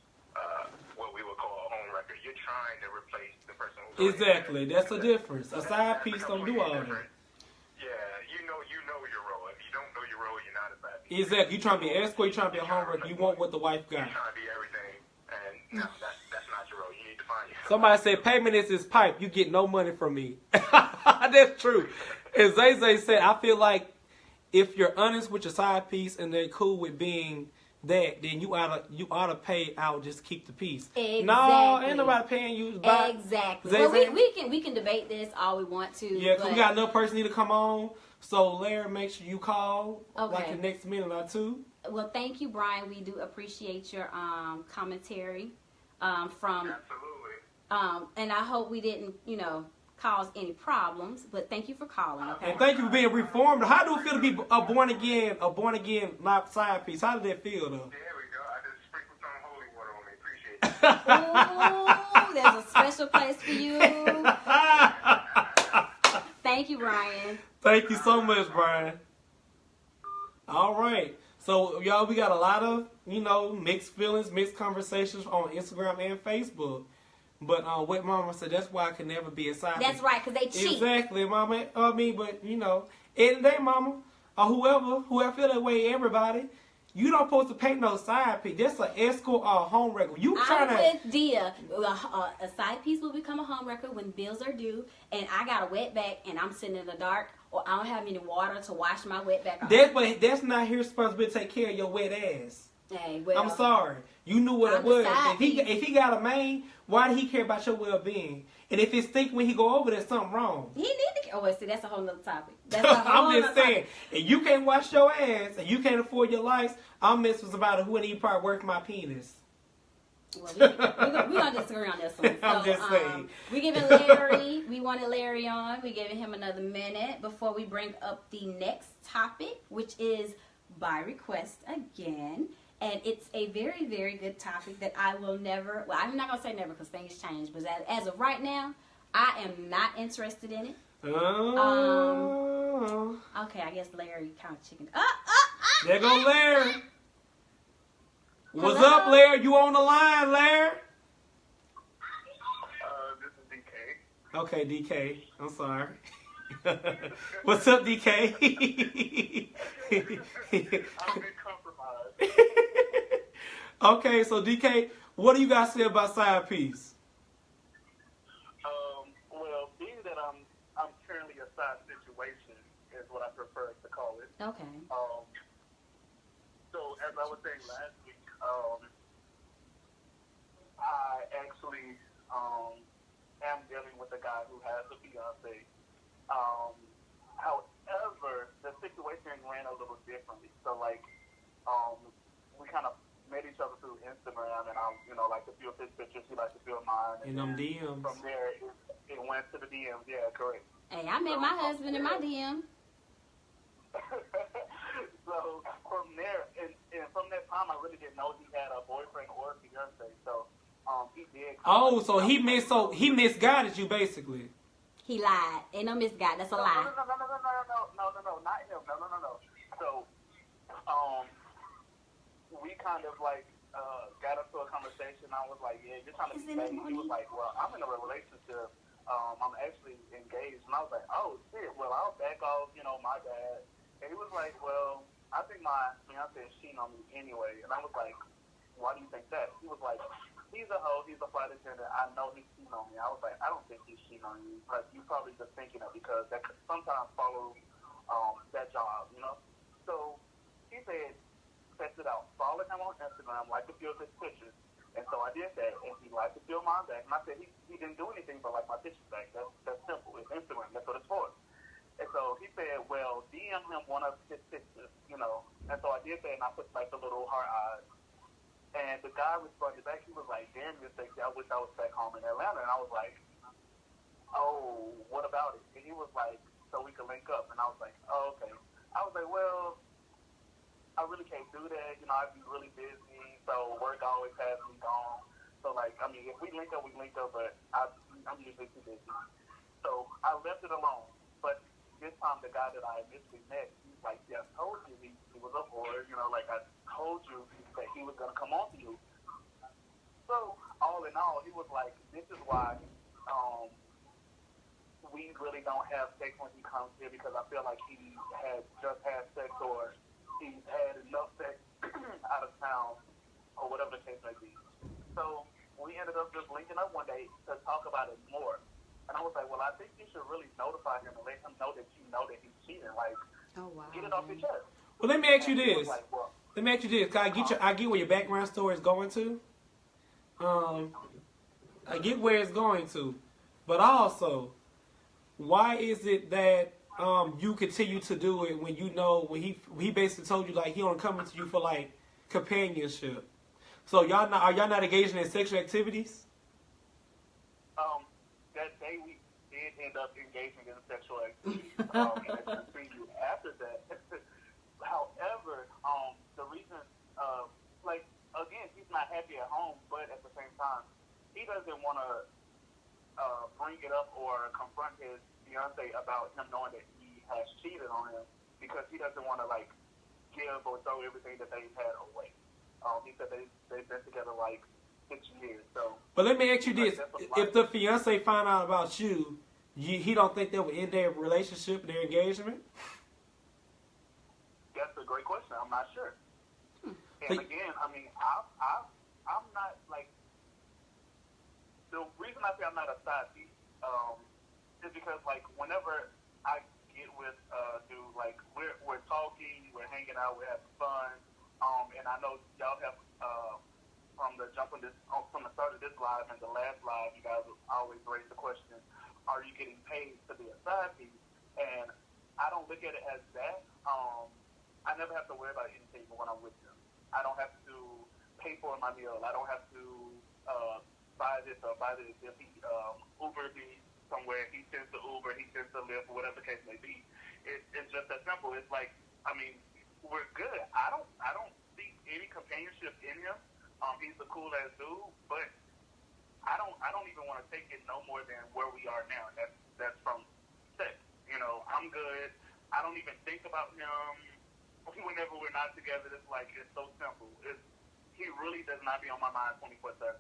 Speaker 4: what we would call a home record. You're trying to replace the person who's
Speaker 1: Exactly.
Speaker 4: there.
Speaker 1: That's the difference. A side piece don't do all that.
Speaker 4: Yeah, you know your role. If you don't know your role, you're not a side piece.
Speaker 1: Exactly. You trying to be an escort, you trying to be a home record, you want what the wife got.
Speaker 4: You're trying to be everything, and no, that's not your role. You need to find yourself.
Speaker 1: Somebody said, payment is his pipe. You get no money from me. That's true. As Zay said, I feel like if you're honest with your side piece and they're cool with being that, then you ought to pay out just to keep the peace.
Speaker 2: Exactly.
Speaker 1: No, ain't nobody paying you.
Speaker 2: Exactly.
Speaker 1: Zay
Speaker 2: Well,
Speaker 1: Zay?
Speaker 2: we can debate this all we want to.
Speaker 1: Yeah, because
Speaker 2: but...
Speaker 1: we got another person need to come on. So Larry, make sure you call like
Speaker 2: Okay.
Speaker 1: the next minute or two.
Speaker 2: Well, thank you, Brian. We do appreciate your commentary from.
Speaker 4: Absolutely.
Speaker 2: And I hope we didn't, cause any problems. But thank you for calling. Okay.
Speaker 1: And thank you for being reformed. How do it feel to be a born again not side piece? How did that feel though?
Speaker 4: There we go. I just sprinkled some holy water on me. Appreciate it.
Speaker 2: Ooh, there's a special place for you. Thank you, Brian.
Speaker 1: Thank you so much, Brian. All right. So, y'all, we got a lot of, mixed feelings, mixed conversations on Instagram and Facebook. But what Mama said, that's why I can never be a side piece.
Speaker 2: That's right, because they cheat.
Speaker 1: Exactly, Mama. But, end of the day, Mama, or whoever feel that way, everybody, you don't supposed to pay no side piece. That's an escort or a home record. You trying
Speaker 2: I'm with Dia. A side piece will become a home record when bills are due, and I got a wet back, and I'm sitting in the dark, or I don't have any water to wash my wet back off.
Speaker 1: That's not his responsibility to take care of your wet ass.
Speaker 2: Hey, well,
Speaker 1: I'm sorry. You knew what
Speaker 2: I'm
Speaker 1: it was.
Speaker 2: the side
Speaker 1: If he got a man, why did he care about your well-being? And if it stink when he go over, there's something wrong.
Speaker 2: He need to. Oh, see, that's a whole nother topic. That's a whole
Speaker 1: I'm just
Speaker 2: nother
Speaker 1: saying, if you can't wash your ass and you can't afford your lights, I'm messing about who need probably work my penis.
Speaker 2: Well, we gonna disagree on this one. So,
Speaker 1: I'm just saying.
Speaker 2: We giving Larry. We wanted Larry on. We giving him another minute before we bring up the next topic, which is by request again. And it's a very, very good topic that I will never, well, I'm not going to say never because things change, but as of right now, I am not interested in it. Okay, I guess Larry kind of chicken.
Speaker 1: There go Larry. What's
Speaker 2: Hello?
Speaker 1: up, Larry? You on the line, Larry?
Speaker 4: This is DK.
Speaker 1: Okay, DK. I'm sorry. What's up, DK?
Speaker 4: I've been compromised.
Speaker 1: Okay, so DK, what do you guys say about side piece?
Speaker 5: Well, being that I'm currently a side situation is what I prefer to call it.
Speaker 2: Okay.
Speaker 5: So as I was saying last week, I actually am dealing with a guy who has a fiance. However, the situation ran a little differently. So we kind of met each other through Instagram, and I'm, like a few of his pictures, he likes a few of mine.
Speaker 1: In them DMs.
Speaker 5: From there, it went to the DMs. Yeah, correct.
Speaker 2: Hey, I met my husband in my DM.
Speaker 5: So from there, and from that time, I really didn't know he had a boyfriend or a fiance. So he did.
Speaker 1: Oh, so he misguided you basically.
Speaker 2: He lied. Ain't no misguided. That's a lie.
Speaker 5: No, not him. No. So we kind of like got into a conversation. I was like, yeah, you're trying to be fake. He was like, well, I'm in a relationship. I'm actually engaged. And I was like, oh, shit. Well, I'll back off, my bad. And he was like, well, I think my fiance is cheating on me anyway. And I was like, why do you think that? He was like, he's a hoe. He's a flight attendant. I know he's cheating on me. I was like, I don't think he's cheating on you. Like, you probably just thinking it because that could sometimes follow that job, So he said, test it out. Follow him on Instagram, like a few of his pictures. And so I did that, and he liked to feel mine back. And I said, he didn't do anything but like my pictures back. That's simple. It's Instagram. That's what it's for. And so he said, well, DM him one of his pictures, And so I did that, and I put like the little heart eyes. And the guy responded back. He was like, damn, you're sexy. I wish I was back home in Atlanta. And I was like, oh, what about it? And he was like, so we can link up. And I was like, oh, okay. I was like, well, I really can't do that. I'd be really busy. So work always has me gone. So, like, I mean, if we link up, but I'm usually too busy. So I left it alone. But this time, the guy that I initially met, he's like, yeah, I told you he was a whore. Like I told you that he was going to come on to you. So, all in all, he was like, this is why we really don't have sex when he comes here because I feel like he had just had sex or he's had enough sex out of town or whatever the case may be. So we ended up just linking up one day to talk about it more. And I was like, well, I think you should really notify him and let him know that you know that he's cheating. Like, get it off your chest.
Speaker 1: Well, let me ask you this.
Speaker 5: Like, well,
Speaker 1: Let me ask you this. I get where your background story is going to. I get where it's going to. But also, why is it that you continue to do it when when he basically told you like he only coming to you for like companionship? So are y'all not engaging in sexual activities?
Speaker 5: That day we did end up engaging in sexual activities. And I continue after that. However, the reason, again, he's not happy at home, but at the same time, he doesn't want to bring it up or confront his fiance about him knowing that he has cheated on him because he doesn't want to give or throw everything that they've had away. He said they've been together 6 years. So, but
Speaker 1: let me ask you this: if the fiance find out about you, he don't think that would end their relationship, their engagement?
Speaker 5: That's a great question. I'm not sure. And again, I mean, I'm not the reason I say I'm not a side piece is because whenever I get with dude, we're talking, we're hanging out, we're having fun, and I know y'all have from the start of this live and the last live, you guys always raise the question, are you getting paid to be a side piece? And I don't look at it as that. I never have to worry about anything when I'm with him. I don't have to pay for my meal. I don't have to buy this or buy this. If he Uber me somewhere, he sends the Uber, he sends the Lyft, whatever the case may be. It's just that simple. It's we're good. I don't see any companionship in him. He's a cool ass dude, but I don't even want to take it no more than where we are now. That's from sex. I'm good. I don't even think about him whenever we're not together. It's so simple. He really does not be on my mind 24/7.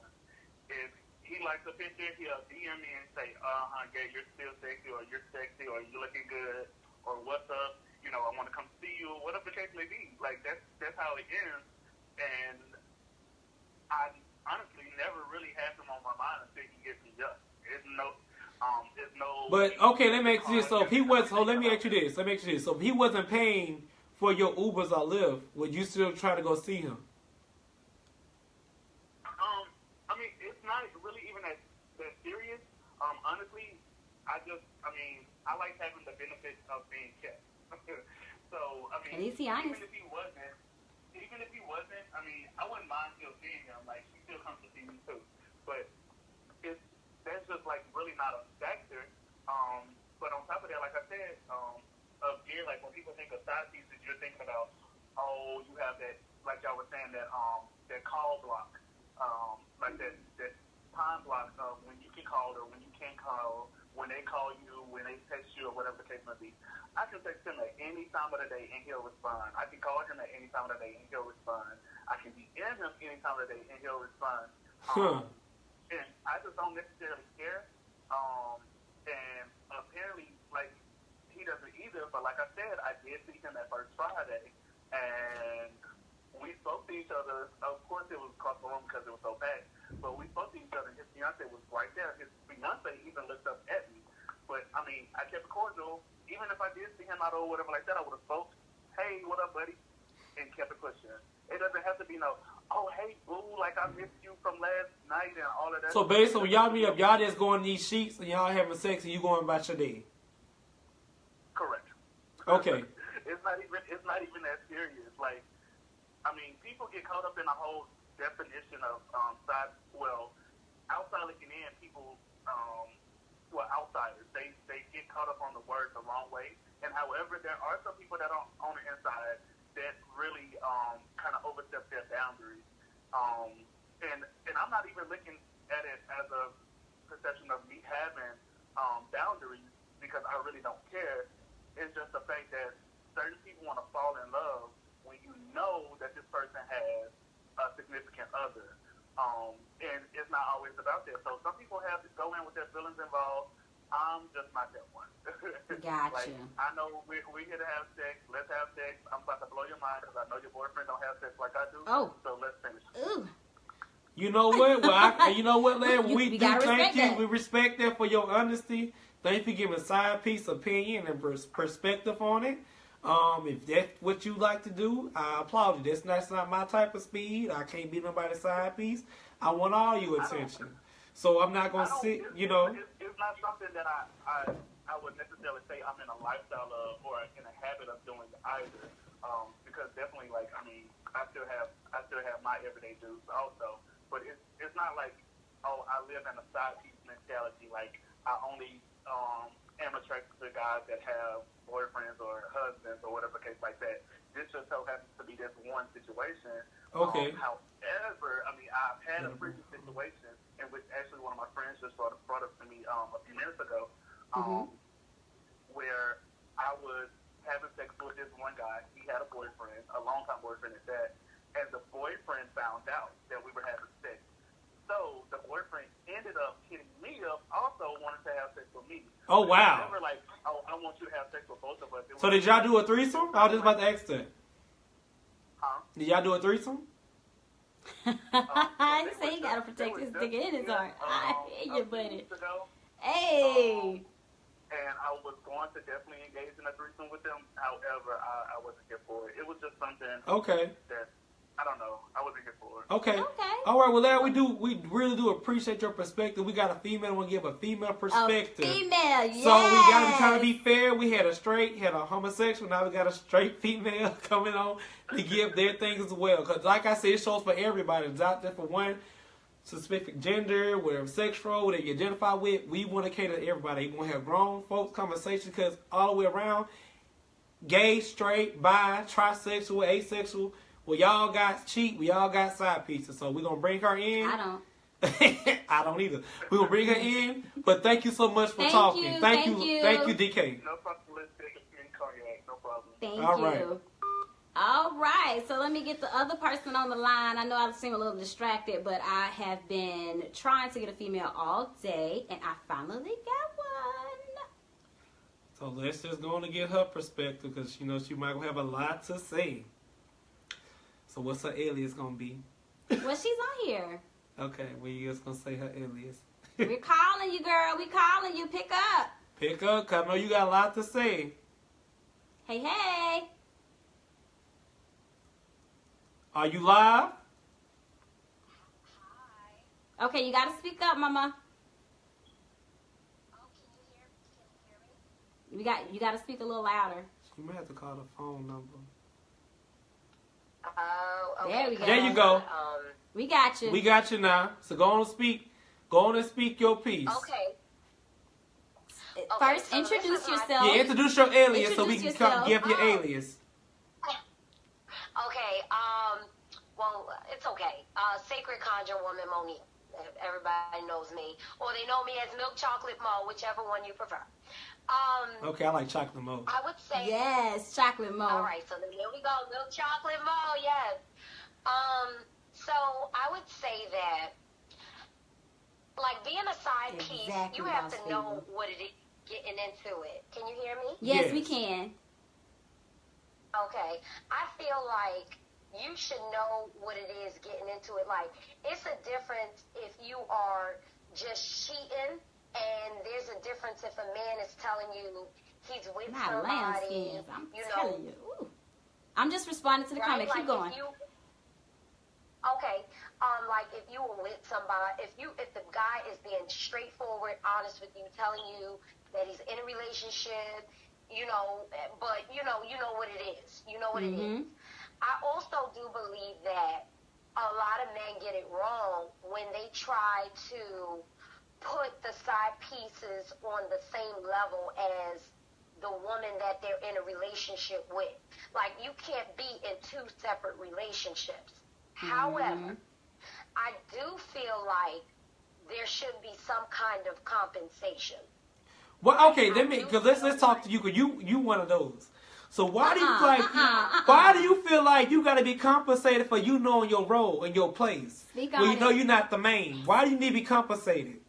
Speaker 5: If he likes a picture, he'll DM me and say, yeah, you're still sexy, or you're sexy, or you're looking good, or what's up? I want to come see you, or whatever the case may be. That's how it ends. And I honestly never really had him on my mind until he gets me up. There's no.
Speaker 1: But okay, let me ask you this. So if he was, let me ask you this. So if he wasn't paying for your Ubers or Lyft, would you still try to go see him?
Speaker 5: I mean, it's not really even that serious. Honestly, I like having the benefit of being kept. So, I mean,
Speaker 2: at least he honest.
Speaker 5: even if he wasn't, I mean, I wouldn't mind him still seeing him. Like, she still comes to see me too. But that's just like really not a factor. But on top of that, like I said, again, like when people think of side pieces, you're thinking about, oh, you have that, like y'all were saying, that call block, like that time block of when you can call or when you can't call, when they call you, when they text you, or whatever the case may be. I can text him at any time of the day and he'll respond. I can call him at any time of the day and he'll respond. I can DM him any time of the day and he'll respond. And I just don't necessarily care. And apparently, like, he doesn't either. But like I said, I did see him that first Friday, and we spoke to each other. Of course, it was across the room because it was so packed. But we spoke to each other. His fiance was right there. His fiance even looked up at me. But I mean, I kept it cordial. Even if I did see him out or whatever like that, I would have spoke, "Hey, what up, buddy?" and kept it pushing. It doesn't have to be no, "Oh, hey, boo, like I missed you from last night," and all of that.
Speaker 1: So basically, when y'all meet up, y'all just go in these sheets and y'all having sex and you going about your day.
Speaker 5: Correct.
Speaker 1: Okay.
Speaker 5: It's not even that serious. Like, I mean, people get caught up in a whole definition of outside looking in, people who are outsiders, they get caught up on the word the wrong way. And however, there are some people that are on the inside that really kind of overstep their boundaries. And I'm not even looking at it as a perception of me having boundaries, because I really don't care. It's just the fact that certain people want to fall in love when you know that this person has a significant other. And it's not always about that. So some people have to go in with their feelings involved. I'm just not that one.
Speaker 2: Gotcha.
Speaker 5: Like, I know we're here to have sex. Let's have sex. I'm about to blow your mind because I know your boyfriend don't have sex like I do.
Speaker 2: Oh.
Speaker 5: So let's finish.
Speaker 2: Ooh.
Speaker 1: You know what? Well, you know what, Larry? We do
Speaker 2: gotta
Speaker 1: thank
Speaker 2: respect
Speaker 1: you.
Speaker 2: that.
Speaker 1: We respect that for your honesty. Thank you for giving side piece opinion and perspective on it. If that's what you like to do, I applaud you. That's not my type of speed. I can't be nobody's side piece. I want all your attention. So I'm not gonna sit. You know.
Speaker 5: It's not something that I would necessarily say I'm in a lifestyle of or in a habit of doing either. Because definitely, like, I mean, I still have my everyday dues also. But it's not like, oh, I live in a side piece mentality. Like, I only am attracted to guys that have boyfriends or husbands or whatever case like that. This just so happens to be this one situation.
Speaker 1: Okay.
Speaker 5: However, I mean, I've had a freaky situation in which actually one of my friends just brought up to me a few minutes ago, where I was having sex with this one guy. He had a boyfriend, a longtime boyfriend at that, and the boyfriend found out that we were having sex. So the boyfriend ended up hitting me up, also wanted to have sex with me.
Speaker 1: Oh, wow.
Speaker 5: Never like, oh, I want you to have sex with both of us.
Speaker 1: So did y'all do a threesome? I was just about to ask that.
Speaker 5: Huh?
Speaker 1: Did y'all do a threesome?
Speaker 2: I say he gotta protect his dick in his heart. I hear you, buddy. Hey.
Speaker 5: And I was going to definitely engage in a threesome with them. However, I wasn't here for it. It was just something that, I don't know, I wasn't here for it.
Speaker 1: Okay. All right. Well, Larry, we really do appreciate your perspective. We got a female. Want to give a female perspective.
Speaker 2: A female, yes.
Speaker 1: So we got to try to be fair. We had a homosexual. Now we got a straight female coming on to give their things as well. Because like I said, it shows for everybody. It's out there for one specific gender, whatever sexual, whatever you identify with. We want to cater to everybody. We want to have grown folks conversation because all the way around, gay, straight, bi, trisexual, asexual. Well, y'all got cheat. We all got side pieces. So we're going to bring her in.
Speaker 2: I don't.
Speaker 1: I don't either. We're going to bring her in. But thank you so much for talking. Thank you, DK.
Speaker 5: No problem. Let's take a cognac. No problem.
Speaker 2: Thank
Speaker 1: All
Speaker 2: you.
Speaker 1: right.
Speaker 2: All right. So let me get the other person on the line. I know I seem a little distracted, but I have been trying to get a female all day, and I finally got one.
Speaker 1: So let's just go on and get her perspective because, she might have a lot to say. So what's her alias going to be?
Speaker 2: Well, she's on here.
Speaker 1: Okay, well, you just going to say her alias.
Speaker 2: We're calling you, girl. We calling you. Pick up.
Speaker 1: Pick up, because I know you got a lot to say.
Speaker 2: Hey, hey.
Speaker 1: Are you live?
Speaker 2: Hi. Okay, you got to speak up, mama.
Speaker 6: Oh, can you hear me?
Speaker 2: You got to speak a little louder.
Speaker 1: You might have to call the phone number.
Speaker 6: Oh, okay.
Speaker 2: There we go.
Speaker 1: There you go.
Speaker 2: We got you.
Speaker 1: We got you now. So go on and speak. Go on and speak your piece.
Speaker 6: Okay.
Speaker 2: First,
Speaker 6: so
Speaker 2: introduce
Speaker 6: this is my-
Speaker 2: yourself.
Speaker 1: Yeah, introduce your alias so we
Speaker 2: Introduce
Speaker 1: can come
Speaker 2: yourself.
Speaker 1: give your alias.
Speaker 6: Okay. Well, it's okay. Sacred Conjure Woman Monique. Everybody knows me, or they know me as Milk Chocolate Mo, whichever one you prefer.
Speaker 1: Okay, I like chocolate mo.
Speaker 6: I would say.
Speaker 2: Yes, chocolate mo.
Speaker 6: All right. So then here we go. Milk Chocolate Mo. Yes. So I would say that, like, being a side piece,
Speaker 2: Exactly
Speaker 6: you
Speaker 2: what I
Speaker 6: have
Speaker 2: was
Speaker 6: to know
Speaker 2: thinking.
Speaker 6: what it is getting into it. Can you hear me?
Speaker 2: Yes, we
Speaker 1: Yes.
Speaker 2: can.
Speaker 6: Okay. I feel like you should know what it is getting into it. Like, it's a difference if you are just cheating, and there's a difference if a man is telling you he's with
Speaker 2: Not
Speaker 6: somebody,
Speaker 2: lambskins. I'm
Speaker 6: you know.
Speaker 2: telling you. Ooh. I'm just responding to the comment. Keep going.
Speaker 6: Okay, like if you were with somebody, if the guy is being straightforward, honest with you, telling you that he's in a relationship, you know, but you know what it is. You know what it is. I also do believe that a lot of men get it wrong when they try to put the side pieces on the same level as the woman that they're in a relationship with. Like, you can't be in two separate relationships. However, I do feel like there should be some kind of compensation.
Speaker 1: Well, okay, let's talk to you, because you one of those. So why do you feel like why do you feel like you gotta be compensated for you knowing your role and your place?
Speaker 2: Speak
Speaker 1: Well,
Speaker 2: on
Speaker 1: you know
Speaker 2: it.
Speaker 1: you're not the main. Why do you need to be compensated?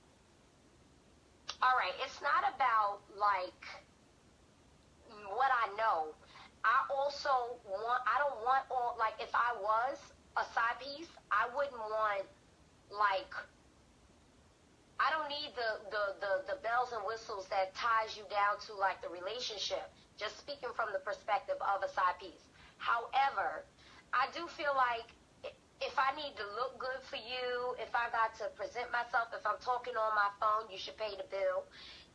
Speaker 6: All right, it's not about, like, what I know. I don't want all, like, if I was a side piece, I wouldn't want, like, I don't need the bells and whistles that ties you down to, like, the relationship, just speaking from the perspective of a side piece. However, I do feel like if I need to look good for you, if I got to present myself, if I'm talking on my phone, you should pay the bill.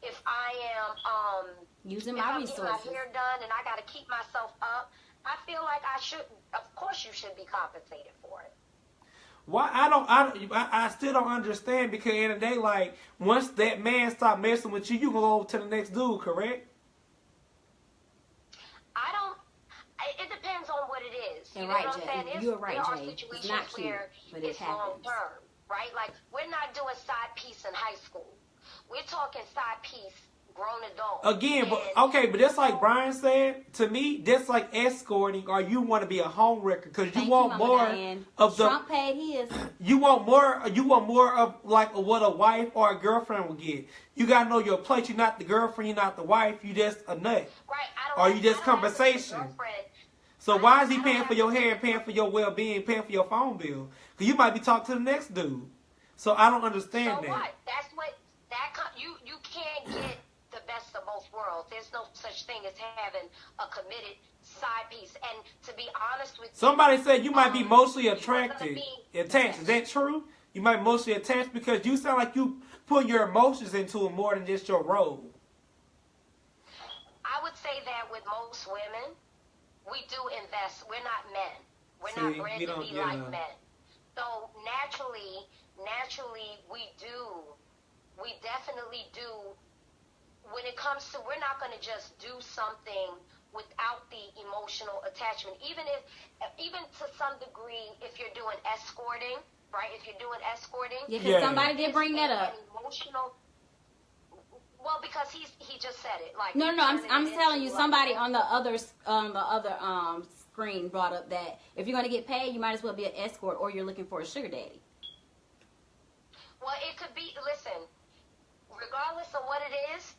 Speaker 6: If I am
Speaker 2: Using
Speaker 6: if
Speaker 2: my
Speaker 6: I'm getting
Speaker 2: resources.
Speaker 6: my hair done and I got to keep myself up, I feel like I should. Of course, you should be compensated for it.
Speaker 1: Why I still don't understand, because in the day, like, once that man stop messing with you, you gonna go over to the next dude, correct?
Speaker 6: It depends on what it is.
Speaker 2: And
Speaker 6: You know
Speaker 2: right,
Speaker 6: what I'm
Speaker 2: Jay.
Speaker 6: saying?
Speaker 2: You're right,
Speaker 6: there are
Speaker 2: Jay. It's
Speaker 6: situations
Speaker 2: not cute,
Speaker 6: where
Speaker 2: but it
Speaker 6: it's long
Speaker 2: happens.
Speaker 6: term, right? Like, we're not doing side piece in high school. We're talking side piece grown adult.
Speaker 1: Again, but that's like Brian said to me. That's like escorting, or you want to be a home wrecker because you
Speaker 2: Thank
Speaker 1: want
Speaker 2: Mama
Speaker 1: more
Speaker 2: Diane.
Speaker 1: of the.
Speaker 2: Trump paid his.
Speaker 1: You want more of like what a wife or a girlfriend would get. You gotta know your place. You're not the girlfriend. You're not the wife. You just a nut.
Speaker 6: Right.
Speaker 1: Or you just compensation. So why is he paying for your hair and paying for your well-being, paying for your phone bill? Because you might be talking to the next dude. So I don't understand
Speaker 6: So
Speaker 1: that.
Speaker 6: what? That's what you can't get the best of both worlds. There's no such thing as having a committed side piece. And to be honest with you,
Speaker 1: Somebody said you might be emotionally
Speaker 6: you're gonna
Speaker 1: attracted,
Speaker 6: be
Speaker 1: attached. Is that true? You might be emotionally attached because you sound like you put your emotions into it more than just your role.
Speaker 6: I would say that with most women, we do invest. We're not men. We're
Speaker 1: See,
Speaker 6: not bred
Speaker 1: you
Speaker 6: to
Speaker 1: don't-
Speaker 6: be
Speaker 1: yeah.
Speaker 6: like men. So naturally, we definitely do. When it comes to, we're not going to just do something without the emotional attachment. Even to some degree, if you're doing escorting, right? If you're doing escorting,
Speaker 2: Yeah, because
Speaker 1: Yeah.
Speaker 2: somebody did bring that up.
Speaker 6: Emotional. Well, because he just said it. Like,
Speaker 2: No, I'm
Speaker 6: turning it
Speaker 2: telling you,
Speaker 6: into,
Speaker 2: somebody
Speaker 6: like,
Speaker 2: on the other screen brought up that if you're going to get paid, you might as well be an escort, or you're looking for a sugar daddy.
Speaker 6: Well, it could be. Listen, regardless of what it is,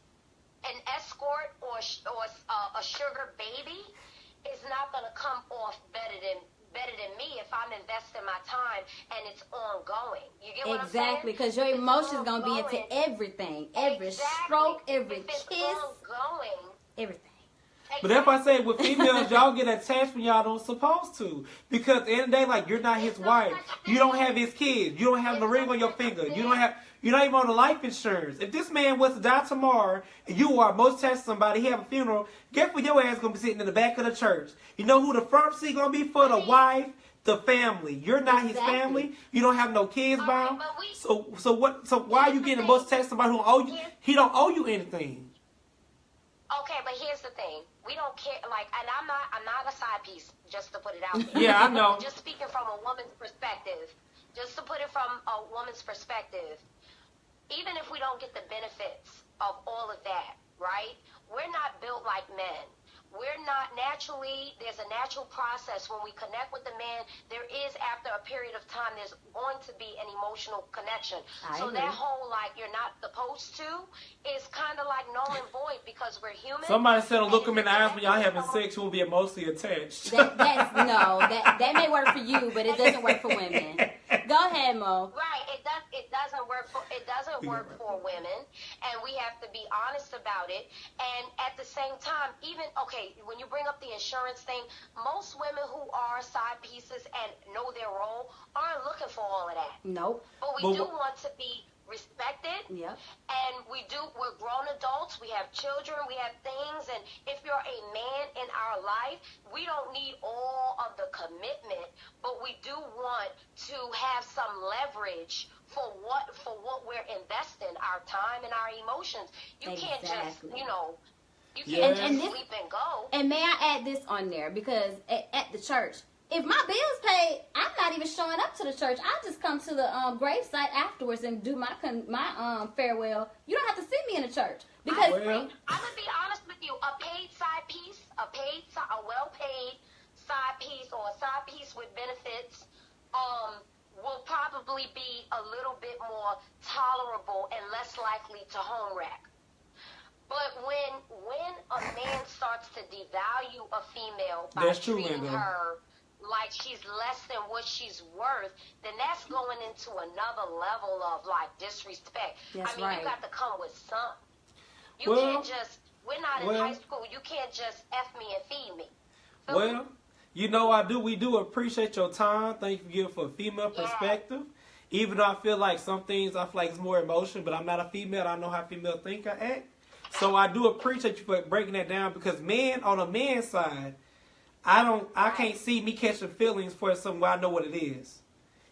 Speaker 6: an escort or a sugar baby is not going to come off better than me if I'm investing my time and it's ongoing. You get what I'm saying?
Speaker 2: Exactly, because your
Speaker 6: If it's
Speaker 2: emotions going to be into
Speaker 6: ongoing,
Speaker 2: everything, every
Speaker 6: exactly.
Speaker 2: stroke, every
Speaker 6: If it's
Speaker 2: kiss,
Speaker 6: ongoing,
Speaker 2: everything.
Speaker 1: But that's why I say with females, y'all get attached when y'all don't supposed to. Because at the end of the day, like, you're not his wife. You don't have his kids. You don't have the ring on your finger. You're not even on the life insurance. If this man was to die tomorrow and you are most attached to somebody, he have a funeral, guess what your ass gonna be sitting in the back of the church? You know who the front seat gonna be for? The wife, the family. You're not his
Speaker 2: Exactly.
Speaker 1: family. You don't have no kids
Speaker 6: Okay,
Speaker 1: by him.
Speaker 6: but we-
Speaker 1: So why are you getting most text somebody who don't owe you? He don't owe you anything.
Speaker 6: Okay, but here's the thing. We don't care, like, and I'm not a side piece, just to put it out there.
Speaker 1: Yeah, I know.
Speaker 6: Just speaking from a woman's perspective, just to put it from a woman's perspective, even if we don't get the benefits of all of that, right? We're not built like men. We're not naturally, there's a natural process when we connect with the man. There is, after a period of time, there's going to be an emotional connection.
Speaker 2: I
Speaker 6: So
Speaker 2: agree.
Speaker 6: that whole, like, you're not supposed to is kind of like null and void because we're human.
Speaker 1: Somebody said,
Speaker 6: And
Speaker 1: look him in the eyes when y'all
Speaker 6: if
Speaker 1: having sex, you will be emotionally attached.
Speaker 2: That may work for you, but it doesn't work for women. Go ahead, Mo.
Speaker 6: Right, it doesn't work for women, and we have to be honest about it. And at the same time, even when you bring up the insurance thing, most women who are side pieces and know their role aren't looking for all of that.
Speaker 2: Nope.
Speaker 6: But we
Speaker 1: But
Speaker 6: do
Speaker 1: wh-
Speaker 6: want to be respected.
Speaker 2: Yep.
Speaker 6: And we're grown adults, we have children, we have things, and if you're a man in our life, we don't need all of the commitment, but we do want to have some leverage for what we're investing, our time and our emotions. You can't just,
Speaker 2: Exactly.
Speaker 6: you
Speaker 1: Yes.
Speaker 6: can't
Speaker 2: And
Speaker 6: just
Speaker 2: this-
Speaker 6: sleep and go.
Speaker 2: And may I add this on there, because at the church, if my bill's paid, I'm not even showing up to the church. I just come to the gravesite afterwards and do my farewell. You don't have to see me in the church because
Speaker 1: Well-
Speaker 6: I'm gonna be honest with you. A paid side piece, a well-paid side piece, or a side piece with benefits, will probably be a little bit more tolerable and less likely to home wreck. But when a man starts to devalue a female by
Speaker 1: That's true,
Speaker 6: treating
Speaker 1: Linda.
Speaker 6: her like she's less than what she's worth, then that's going into another level of like disrespect.
Speaker 2: That's
Speaker 6: I mean,
Speaker 2: right.
Speaker 6: you got to come with some. You
Speaker 1: Well-
Speaker 6: can't just. We're not in high school. You can't just F me and feed me. Feel me?
Speaker 1: Well, we do appreciate your time. Thank you for giving for a female
Speaker 6: Yeah.
Speaker 1: perspective. Even though I feel like some things I feel like it's more emotion, but I'm not a female. I know how female think I act. So I do appreciate you for breaking that down, because on a man's side, I can't see me catching feelings for something where I know what it is.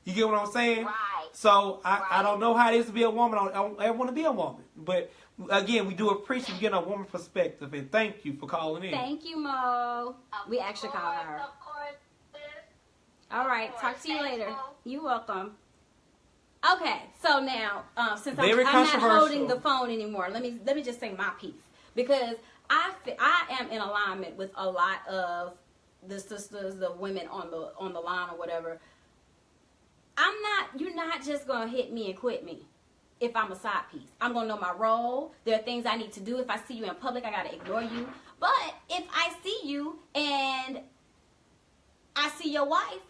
Speaker 1: You get what I'm saying?
Speaker 6: Right.
Speaker 1: So I
Speaker 6: Right.
Speaker 1: don't know how it is to be a woman. I want to be a woman. But again, we do appreciate you getting a woman perspective, and thank you for calling in.
Speaker 2: thank you, Mo. We actually called her.
Speaker 6: Of course, sis.
Speaker 2: All right, talk to you
Speaker 6: Thanks,
Speaker 2: later.
Speaker 6: Mo.
Speaker 2: You're welcome. Okay, so now since
Speaker 1: Very
Speaker 2: I'm not
Speaker 1: controversial.
Speaker 2: holding the phone anymore, let me just say my piece, because I am in alignment with a lot of the sisters, the women on the line or whatever. You're not just gonna hit me and quit me if I'm a side piece. I'm gonna know my role. There are things I need to do. If I see you in public, I gotta ignore you. But if I see you and I see your wife,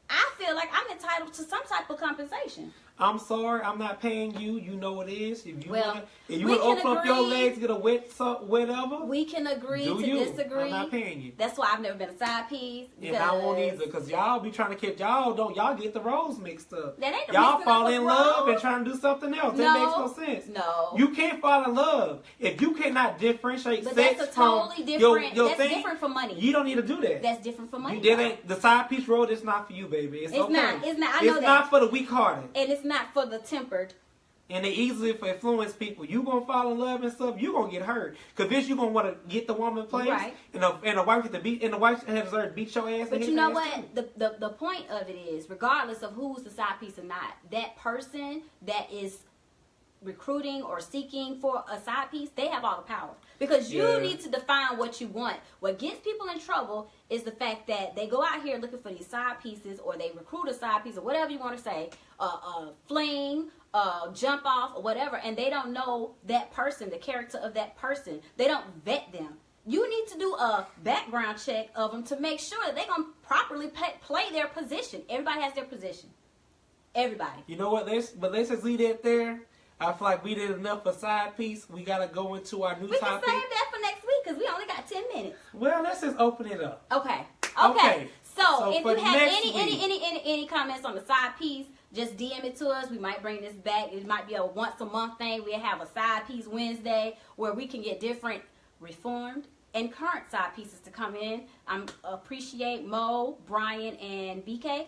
Speaker 2: I feel like I'm entitled to some type of compensation.
Speaker 1: I'm sorry, I'm not paying you. You know what it is. If you
Speaker 2: Well,
Speaker 1: want
Speaker 2: we
Speaker 1: to
Speaker 2: can
Speaker 1: open up your
Speaker 2: agree.
Speaker 1: legs, get a whatever,
Speaker 2: We can agree
Speaker 1: do
Speaker 2: to
Speaker 1: you.
Speaker 2: disagree.
Speaker 1: I'm not paying you.
Speaker 2: That's why I've never been a side piece.
Speaker 1: And I won't either, because y'all be trying to catch, y'all get the roles mixed up.
Speaker 2: That ain't
Speaker 1: Y'all
Speaker 2: mixing
Speaker 1: fall
Speaker 2: up
Speaker 1: in
Speaker 2: the
Speaker 1: love
Speaker 2: roles.
Speaker 1: and trying to do something else. That makes no sense.
Speaker 2: No.
Speaker 1: You can't fall in love. If you cannot differentiate
Speaker 2: But
Speaker 1: sex
Speaker 2: that's a
Speaker 1: from
Speaker 2: totally different.
Speaker 1: your
Speaker 2: That's
Speaker 1: thing,
Speaker 2: different for money.
Speaker 1: you don't need to do that.
Speaker 2: That's different for money.
Speaker 1: That ain't the side piece role. It's not for you, baby. It's okay.
Speaker 2: not. It's not. I know
Speaker 1: It's
Speaker 2: that.
Speaker 1: not for the weak-hearted.
Speaker 2: And it's not for the tempered.
Speaker 1: And they easily influence people. You gonna fall in love and stuff. You gonna get hurt. Cause bitch, you gonna want to get the woman place.
Speaker 2: Right.
Speaker 1: And the wife get to beat. And the wife has to beat your ass.
Speaker 2: But
Speaker 1: and
Speaker 2: you
Speaker 1: hit
Speaker 2: know
Speaker 1: your ass
Speaker 2: what?
Speaker 1: too.
Speaker 2: The point of it is, regardless of who's the side piece or not, that person that is recruiting or seeking for a side piece, they have all the power. Because you
Speaker 1: Yeah.
Speaker 2: need to define what you want. What gets people in trouble is the fact that they go out here looking for these side pieces, or they recruit a side piece, or whatever you want to say, fling, jump off, or whatever, and they don't know that person, the character of that person. They don't vet them. You need to do a background check of them to make sure that they're going to properly play their position. Everybody has their position. Everybody.
Speaker 1: You know what? Let's just leave that there. I feel like we did enough for side piece. We gotta go into our new
Speaker 2: We can
Speaker 1: topic.
Speaker 2: save that for next week because we only got 10 minutes.
Speaker 1: Well, let's just open it up.
Speaker 2: Okay.
Speaker 1: Okay.
Speaker 2: So if
Speaker 1: for
Speaker 2: you have
Speaker 1: next
Speaker 2: any comments on the side piece, just DM it to us. We might bring this back. It might be a once a month thing. We'll have a side piece Wednesday where we can get different reformed and current side pieces to come in. I appreciate Mo, Brian, and DK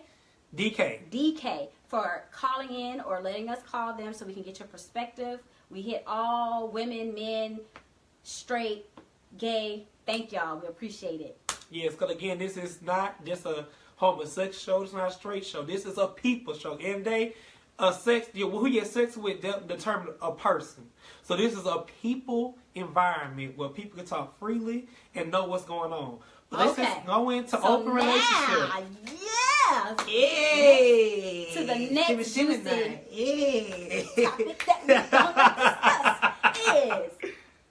Speaker 2: for calling in or letting us call them so we can get your perspective. We hit all women, men, straight, gay. Thank y'all. We appreciate it.
Speaker 1: Yes, because again, this is not just a homosexual show. It's not a straight show. This is a people show. And who you have sex with determine a person. So this is a people environment where people can talk freely and know what's going on. But let's just go into open relationship.
Speaker 2: Yeah. To the next juicy topic that we don't discuss is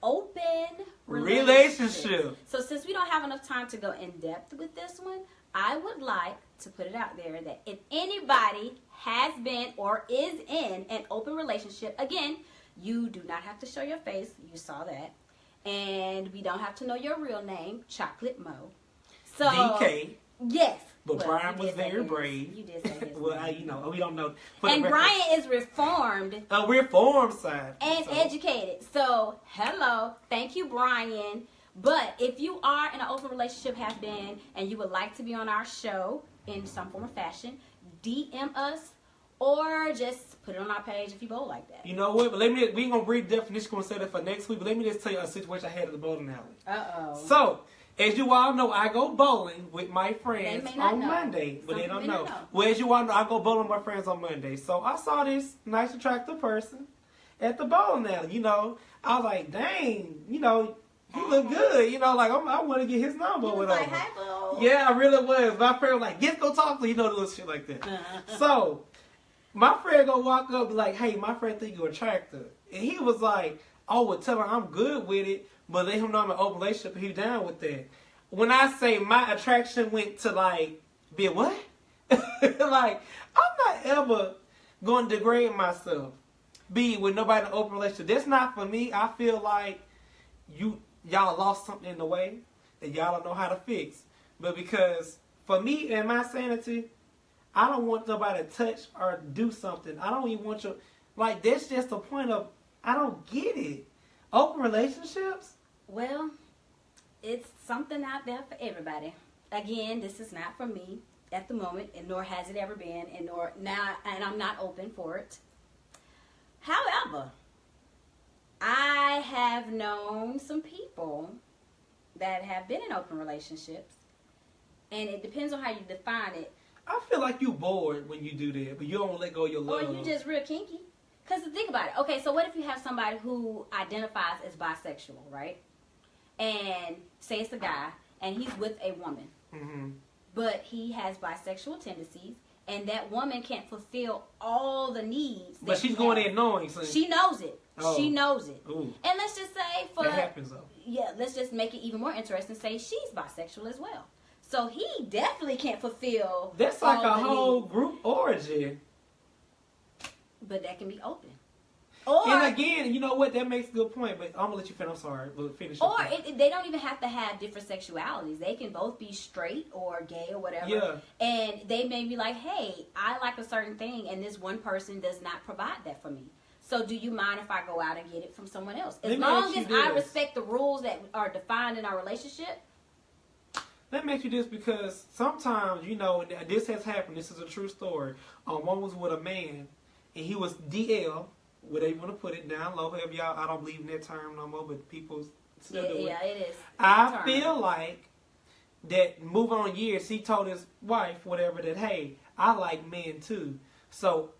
Speaker 2: open relationship. So since we don't have enough time to go in depth with this one, I would like to put it out there that if anybody has been or is in an open relationship, again, you do not have to show your face. You saw that. And we don't have to know your real name, Chocolate Mo. So
Speaker 1: DK.
Speaker 2: Yes.
Speaker 1: But Brian was very brave.
Speaker 2: You did say his
Speaker 1: well,
Speaker 2: name.
Speaker 1: We don't know.
Speaker 2: And Brian is reformed.
Speaker 1: Reformed side.
Speaker 2: And educated. So, hello. Thank you, Brian. But if you are in an open relationship, have been, and you would like to be on our show in some form or fashion, DM us or just put it on our page if you both like that.
Speaker 1: You know what? But we ain't going to read the definition. We're going to say that for next week. But let me just tell you a situation I had at the bowling alley.
Speaker 2: Uh-oh.
Speaker 1: So, as you all know, I go bowling with my friends on
Speaker 2: know.
Speaker 1: Monday, but they don't know.
Speaker 2: know.
Speaker 1: Well, as you all know, I go bowling with my friends on Monday. So I saw this nice, attractive person at the bowling alley. You know, I was like, dang, you know, he look good. You know, like I want to get his number or whatever.
Speaker 2: Like, hey, bro.
Speaker 1: Yeah, I really was. My friend was like, "Get go talk to you," know, the little shit like that. So my friend go walk up like, "Hey, my friend think you're attractive," and he was like, "Oh, well, tell her I'm good with it." But let him know I'm in an open relationship. He down with that. When I say my attraction went to like, be what? Like, I'm not ever going to degrade myself. Be with nobody in an open relationship. That's not for me. I feel like y'all lost something in the way that y'all don't know how to fix. But because for me and my sanity, I don't want nobody to touch or do something. I don't even want you. Like, that's just the point of, I don't get it. Open relationships?
Speaker 2: Well, it's something out there for everybody. Again, this is not for me at the moment, and nor has it ever been, and I'm not open for it. However, I have known some people that have been in open relationships, and it depends on how you define it.
Speaker 1: I feel like you bored when you do that, but you don't let go of your love.
Speaker 2: Or you just real kinky. Because think about it. Okay, so what if you have somebody who identifies as bisexual, right? And say it's a guy, and he's with a woman.
Speaker 1: Mm-hmm.
Speaker 2: But he has bisexual tendencies, and that woman can't fulfill all the needs.
Speaker 1: But she's going in knowing. So
Speaker 2: she knows it.
Speaker 1: Oh.
Speaker 2: She knows it.
Speaker 1: Ooh.
Speaker 2: And let's just say
Speaker 1: that happens though.
Speaker 2: Yeah, let's just make it even more interesting. Say she's bisexual as well. So he definitely can't fulfill.
Speaker 1: That's like
Speaker 2: all
Speaker 1: a
Speaker 2: the
Speaker 1: whole
Speaker 2: needs.
Speaker 1: group origin.
Speaker 2: But that can be open. Or,
Speaker 1: and again, you know what? That makes a good point. But I'm gonna let you finish. I'm sorry, but finish.
Speaker 2: Or they don't even have to have different sexualities. They can both be straight or gay or whatever.
Speaker 1: Yeah.
Speaker 2: And they may be like, "Hey, I like a certain thing, and this one person does not provide that for me. So do you mind if I go out and get it from someone else? As long as I respect the rules that are defined in our relationship."
Speaker 1: That makes you this because sometimes, you know, this has happened. This is a true story. One was with a man, and he was DL. Whatever you want to put it, down low. However, y'all, I don't believe in that term no more, but people still do it.
Speaker 2: Yeah, it is.
Speaker 1: I feel like that move on years, he told his wife, whatever, that, hey, I like men too. So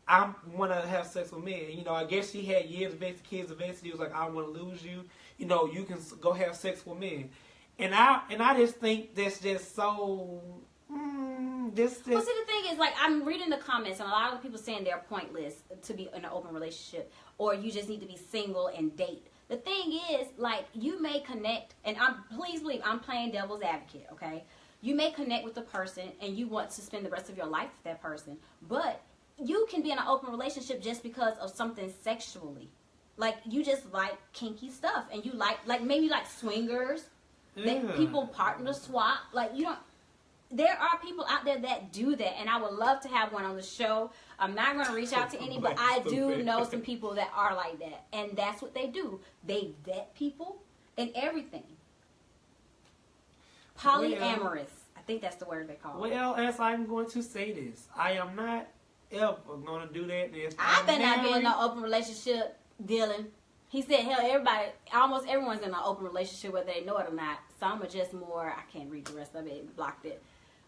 Speaker 1: I want to have sex with men. You know, I guess she had years of kids invested. He was like, I don't want to lose you. You know, you can go have sex with men. And I just think that's just so...
Speaker 2: Well, see, the thing is, like, I'm reading the comments, and a lot of people saying they're pointless to be in an open relationship, or you just need to be single and date. The thing is, like, you may connect, and please believe I'm playing devil's advocate, okay? You may connect with the person, and you want to spend the rest of your life with that person, but you can be in an open relationship just because of something sexually. Like, you just like kinky stuff, and you like maybe like swingers, that people partner swap, like, you don't... There are people out there that do that, and I would love to have one on the show. I'm not going to reach out to any, but I do know some people that are like that, and that's what they do. They vet people and everything. Polyamorous. I think that's the word they call it.
Speaker 1: Well, as I'm going to say this, I am not ever going to do that. If
Speaker 2: I
Speaker 1: I'm
Speaker 2: better not be in
Speaker 1: married-
Speaker 2: no open relationship dealing. He said, hell, almost everyone's in an open relationship whether they know it or not. Some are just more, I can't read the rest of it, blocked it.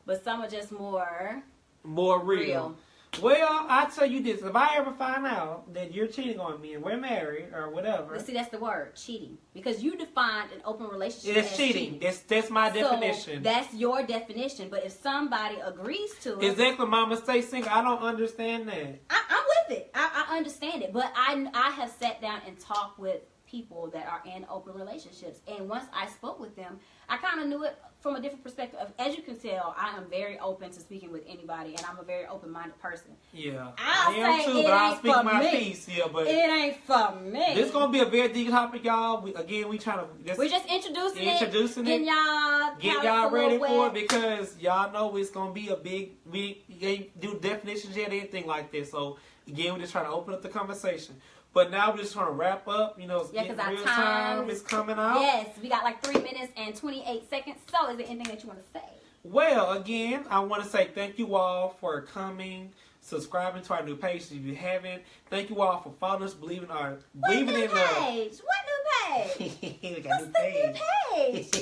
Speaker 2: But some are just more
Speaker 1: real. Well, I tell you this: if I ever find out that you're cheating on me and we're married or whatever,
Speaker 2: But see, that's the word, cheating. Because you defined an open relationship
Speaker 1: it's
Speaker 2: as
Speaker 1: cheating. That's my definition.
Speaker 2: So that's your definition. But if somebody agrees to it,
Speaker 1: Exactly, Mama. Stay single. I don't understand that.
Speaker 2: I'm with it. I understand it. But I have sat down and talked with people that are in open relationships. And once I spoke with them, I kind of knew it from a different perspective. As you can tell, I am very open to speaking with anybody, and I'm a very open-minded person.
Speaker 1: Yeah,
Speaker 2: I'll
Speaker 1: I am
Speaker 2: say
Speaker 1: too,
Speaker 2: it
Speaker 1: but I'll
Speaker 2: ain't
Speaker 1: speak
Speaker 2: for
Speaker 1: my
Speaker 2: me.
Speaker 1: piece. Yeah, but
Speaker 2: It ain't for me.
Speaker 1: this gonna be a very deep topic, y'all. We trying to
Speaker 2: We're just introducing
Speaker 1: Introducing
Speaker 2: it,
Speaker 1: it.
Speaker 2: getting
Speaker 1: get
Speaker 2: y'all
Speaker 1: y'all ready for it
Speaker 2: wet.
Speaker 1: because y'all know it's gonna be a big. We ain't do definitions yet, anything like this. So again, we're just trying to open up the conversation. But now we're just trying to wrap up. You know, it's getting
Speaker 2: our
Speaker 1: real
Speaker 2: time
Speaker 1: is coming out.
Speaker 2: Yes, we got like 3 minutes and 28 seconds. So, is there anything that you want to say?
Speaker 1: Well, again, I want to say thank you all for coming, subscribing to our new page if you haven't. Thank you all for following us, believing in us.
Speaker 2: What new page? What new page?
Speaker 1: We got
Speaker 2: What's
Speaker 1: new
Speaker 2: the new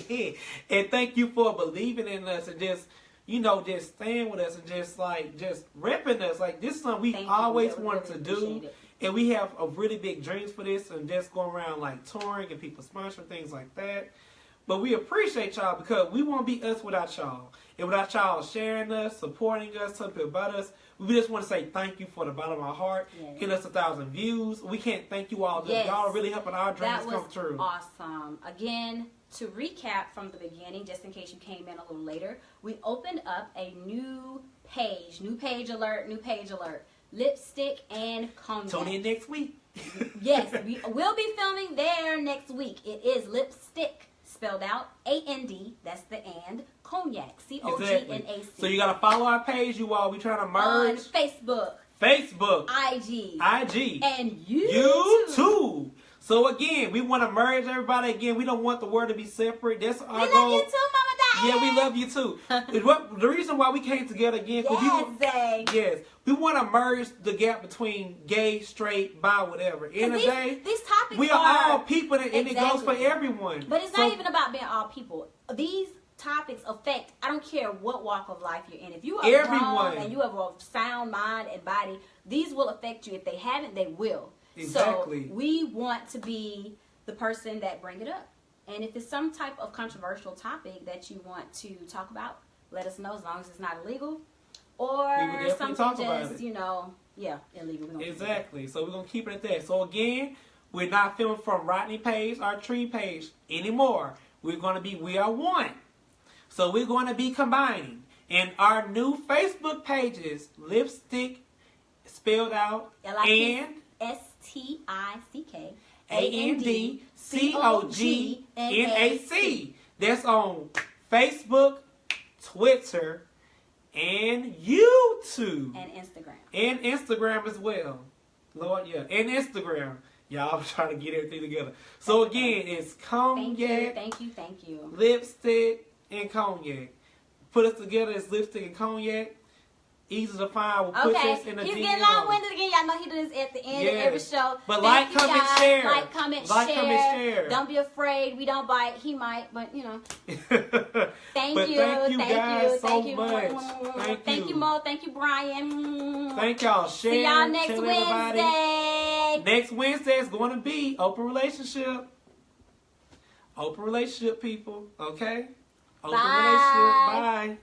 Speaker 2: page?
Speaker 1: And thank you for believing in us and just, just staying with us and just repping us. Like, this is something we
Speaker 2: Thank you.
Speaker 1: always
Speaker 2: Yeah, we
Speaker 1: wanted
Speaker 2: really
Speaker 1: to do.
Speaker 2: appreciate it.
Speaker 1: And we have a really big dreams for this and just going around like touring and people sponsoring things like that. But we appreciate y'all because we won't be us without y'all. And without y'all sharing us, supporting us, telling people about us, we just want to say thank you for the bottom of our heart.
Speaker 2: Yeah.
Speaker 1: Getting us 1,000 views. We can't thank you all.
Speaker 2: Yes.
Speaker 1: Y'all are really helping our dreams
Speaker 2: That was
Speaker 1: come true.
Speaker 2: awesome. Again, to recap from the beginning, just in case you came in a little later, we opened up a new page. New page alert, new page alert. Lipstick and Cognac.
Speaker 1: Tune in next week.
Speaker 2: Yes, we will be filming there next week. It is Lipstick, spelled out A-N-D, that's the and, Cognac, C-O-G-N-A-C.
Speaker 1: So you got to follow our page, you all. We trying to
Speaker 2: On
Speaker 1: merge.
Speaker 2: Facebook,
Speaker 1: IG,
Speaker 2: and
Speaker 1: YouTube. So again, we want to merge everybody. Again, we don't want the word to be separate. That's our
Speaker 2: We
Speaker 1: goal.
Speaker 2: love you too, Mama Diane.
Speaker 1: Yeah, we love you too. The reason why we came together again,
Speaker 2: Yes,
Speaker 1: we want to merge the gap between gay, straight, bi, whatever. In the day,
Speaker 2: these topics
Speaker 1: we are all people, and it goes for
Speaker 2: Exactly.
Speaker 1: everyone.
Speaker 2: But it's not even about being all people. These topics affect, I don't care what walk of life you're in. If you are
Speaker 1: Everyone.
Speaker 2: grown and you have a sound mind and body, these will affect you. If they haven't, they will.
Speaker 1: Exactly.
Speaker 2: So we want to be the person that bring it up. And if it's some type of controversial topic that you want to talk about, let us know, as long as it's not illegal. Or
Speaker 1: We will definitely
Speaker 2: something
Speaker 1: talk about
Speaker 2: just,
Speaker 1: it.
Speaker 2: illegal. We don't
Speaker 1: Exactly. So we're going to keep it at that. So again, we're not filming from Rodney page or Tree page anymore. We are one. So we're going to be combining. And our new Facebook pages, Lipstick, spelled out, and ANDCOGNAC. That's on Facebook, Twitter, and YouTube.
Speaker 2: And Instagram.
Speaker 1: And Instagram as well. Lord, yeah. And Instagram. Y'all trying to get everything together. So again, it's Cognac,
Speaker 2: Thank you.
Speaker 1: Lipstick, and Cognac. Put us together as Lipstick and Cognac. Easy to find. We'll put
Speaker 2: Okay,
Speaker 1: this in the
Speaker 2: he's
Speaker 1: DM.
Speaker 2: getting long-winded again. Y'all know he does this at the end of every show.
Speaker 1: But
Speaker 2: Thank you,
Speaker 1: comment,
Speaker 2: guys.
Speaker 1: share.
Speaker 2: Like, comment, share. Don't be afraid. We don't bite. He might, but
Speaker 1: Thank
Speaker 2: you.
Speaker 1: Thank you guys so
Speaker 2: Thank you.
Speaker 1: much.
Speaker 2: Thank you, Mo. Thank you, Brian.
Speaker 1: Thank y'all. Share.
Speaker 2: See y'all next
Speaker 1: tell everybody.
Speaker 2: Wednesday.
Speaker 1: Next Wednesday is going to be open relationship. Open relationship, people. Okay? Open
Speaker 2: Bye.
Speaker 1: relationship. Bye.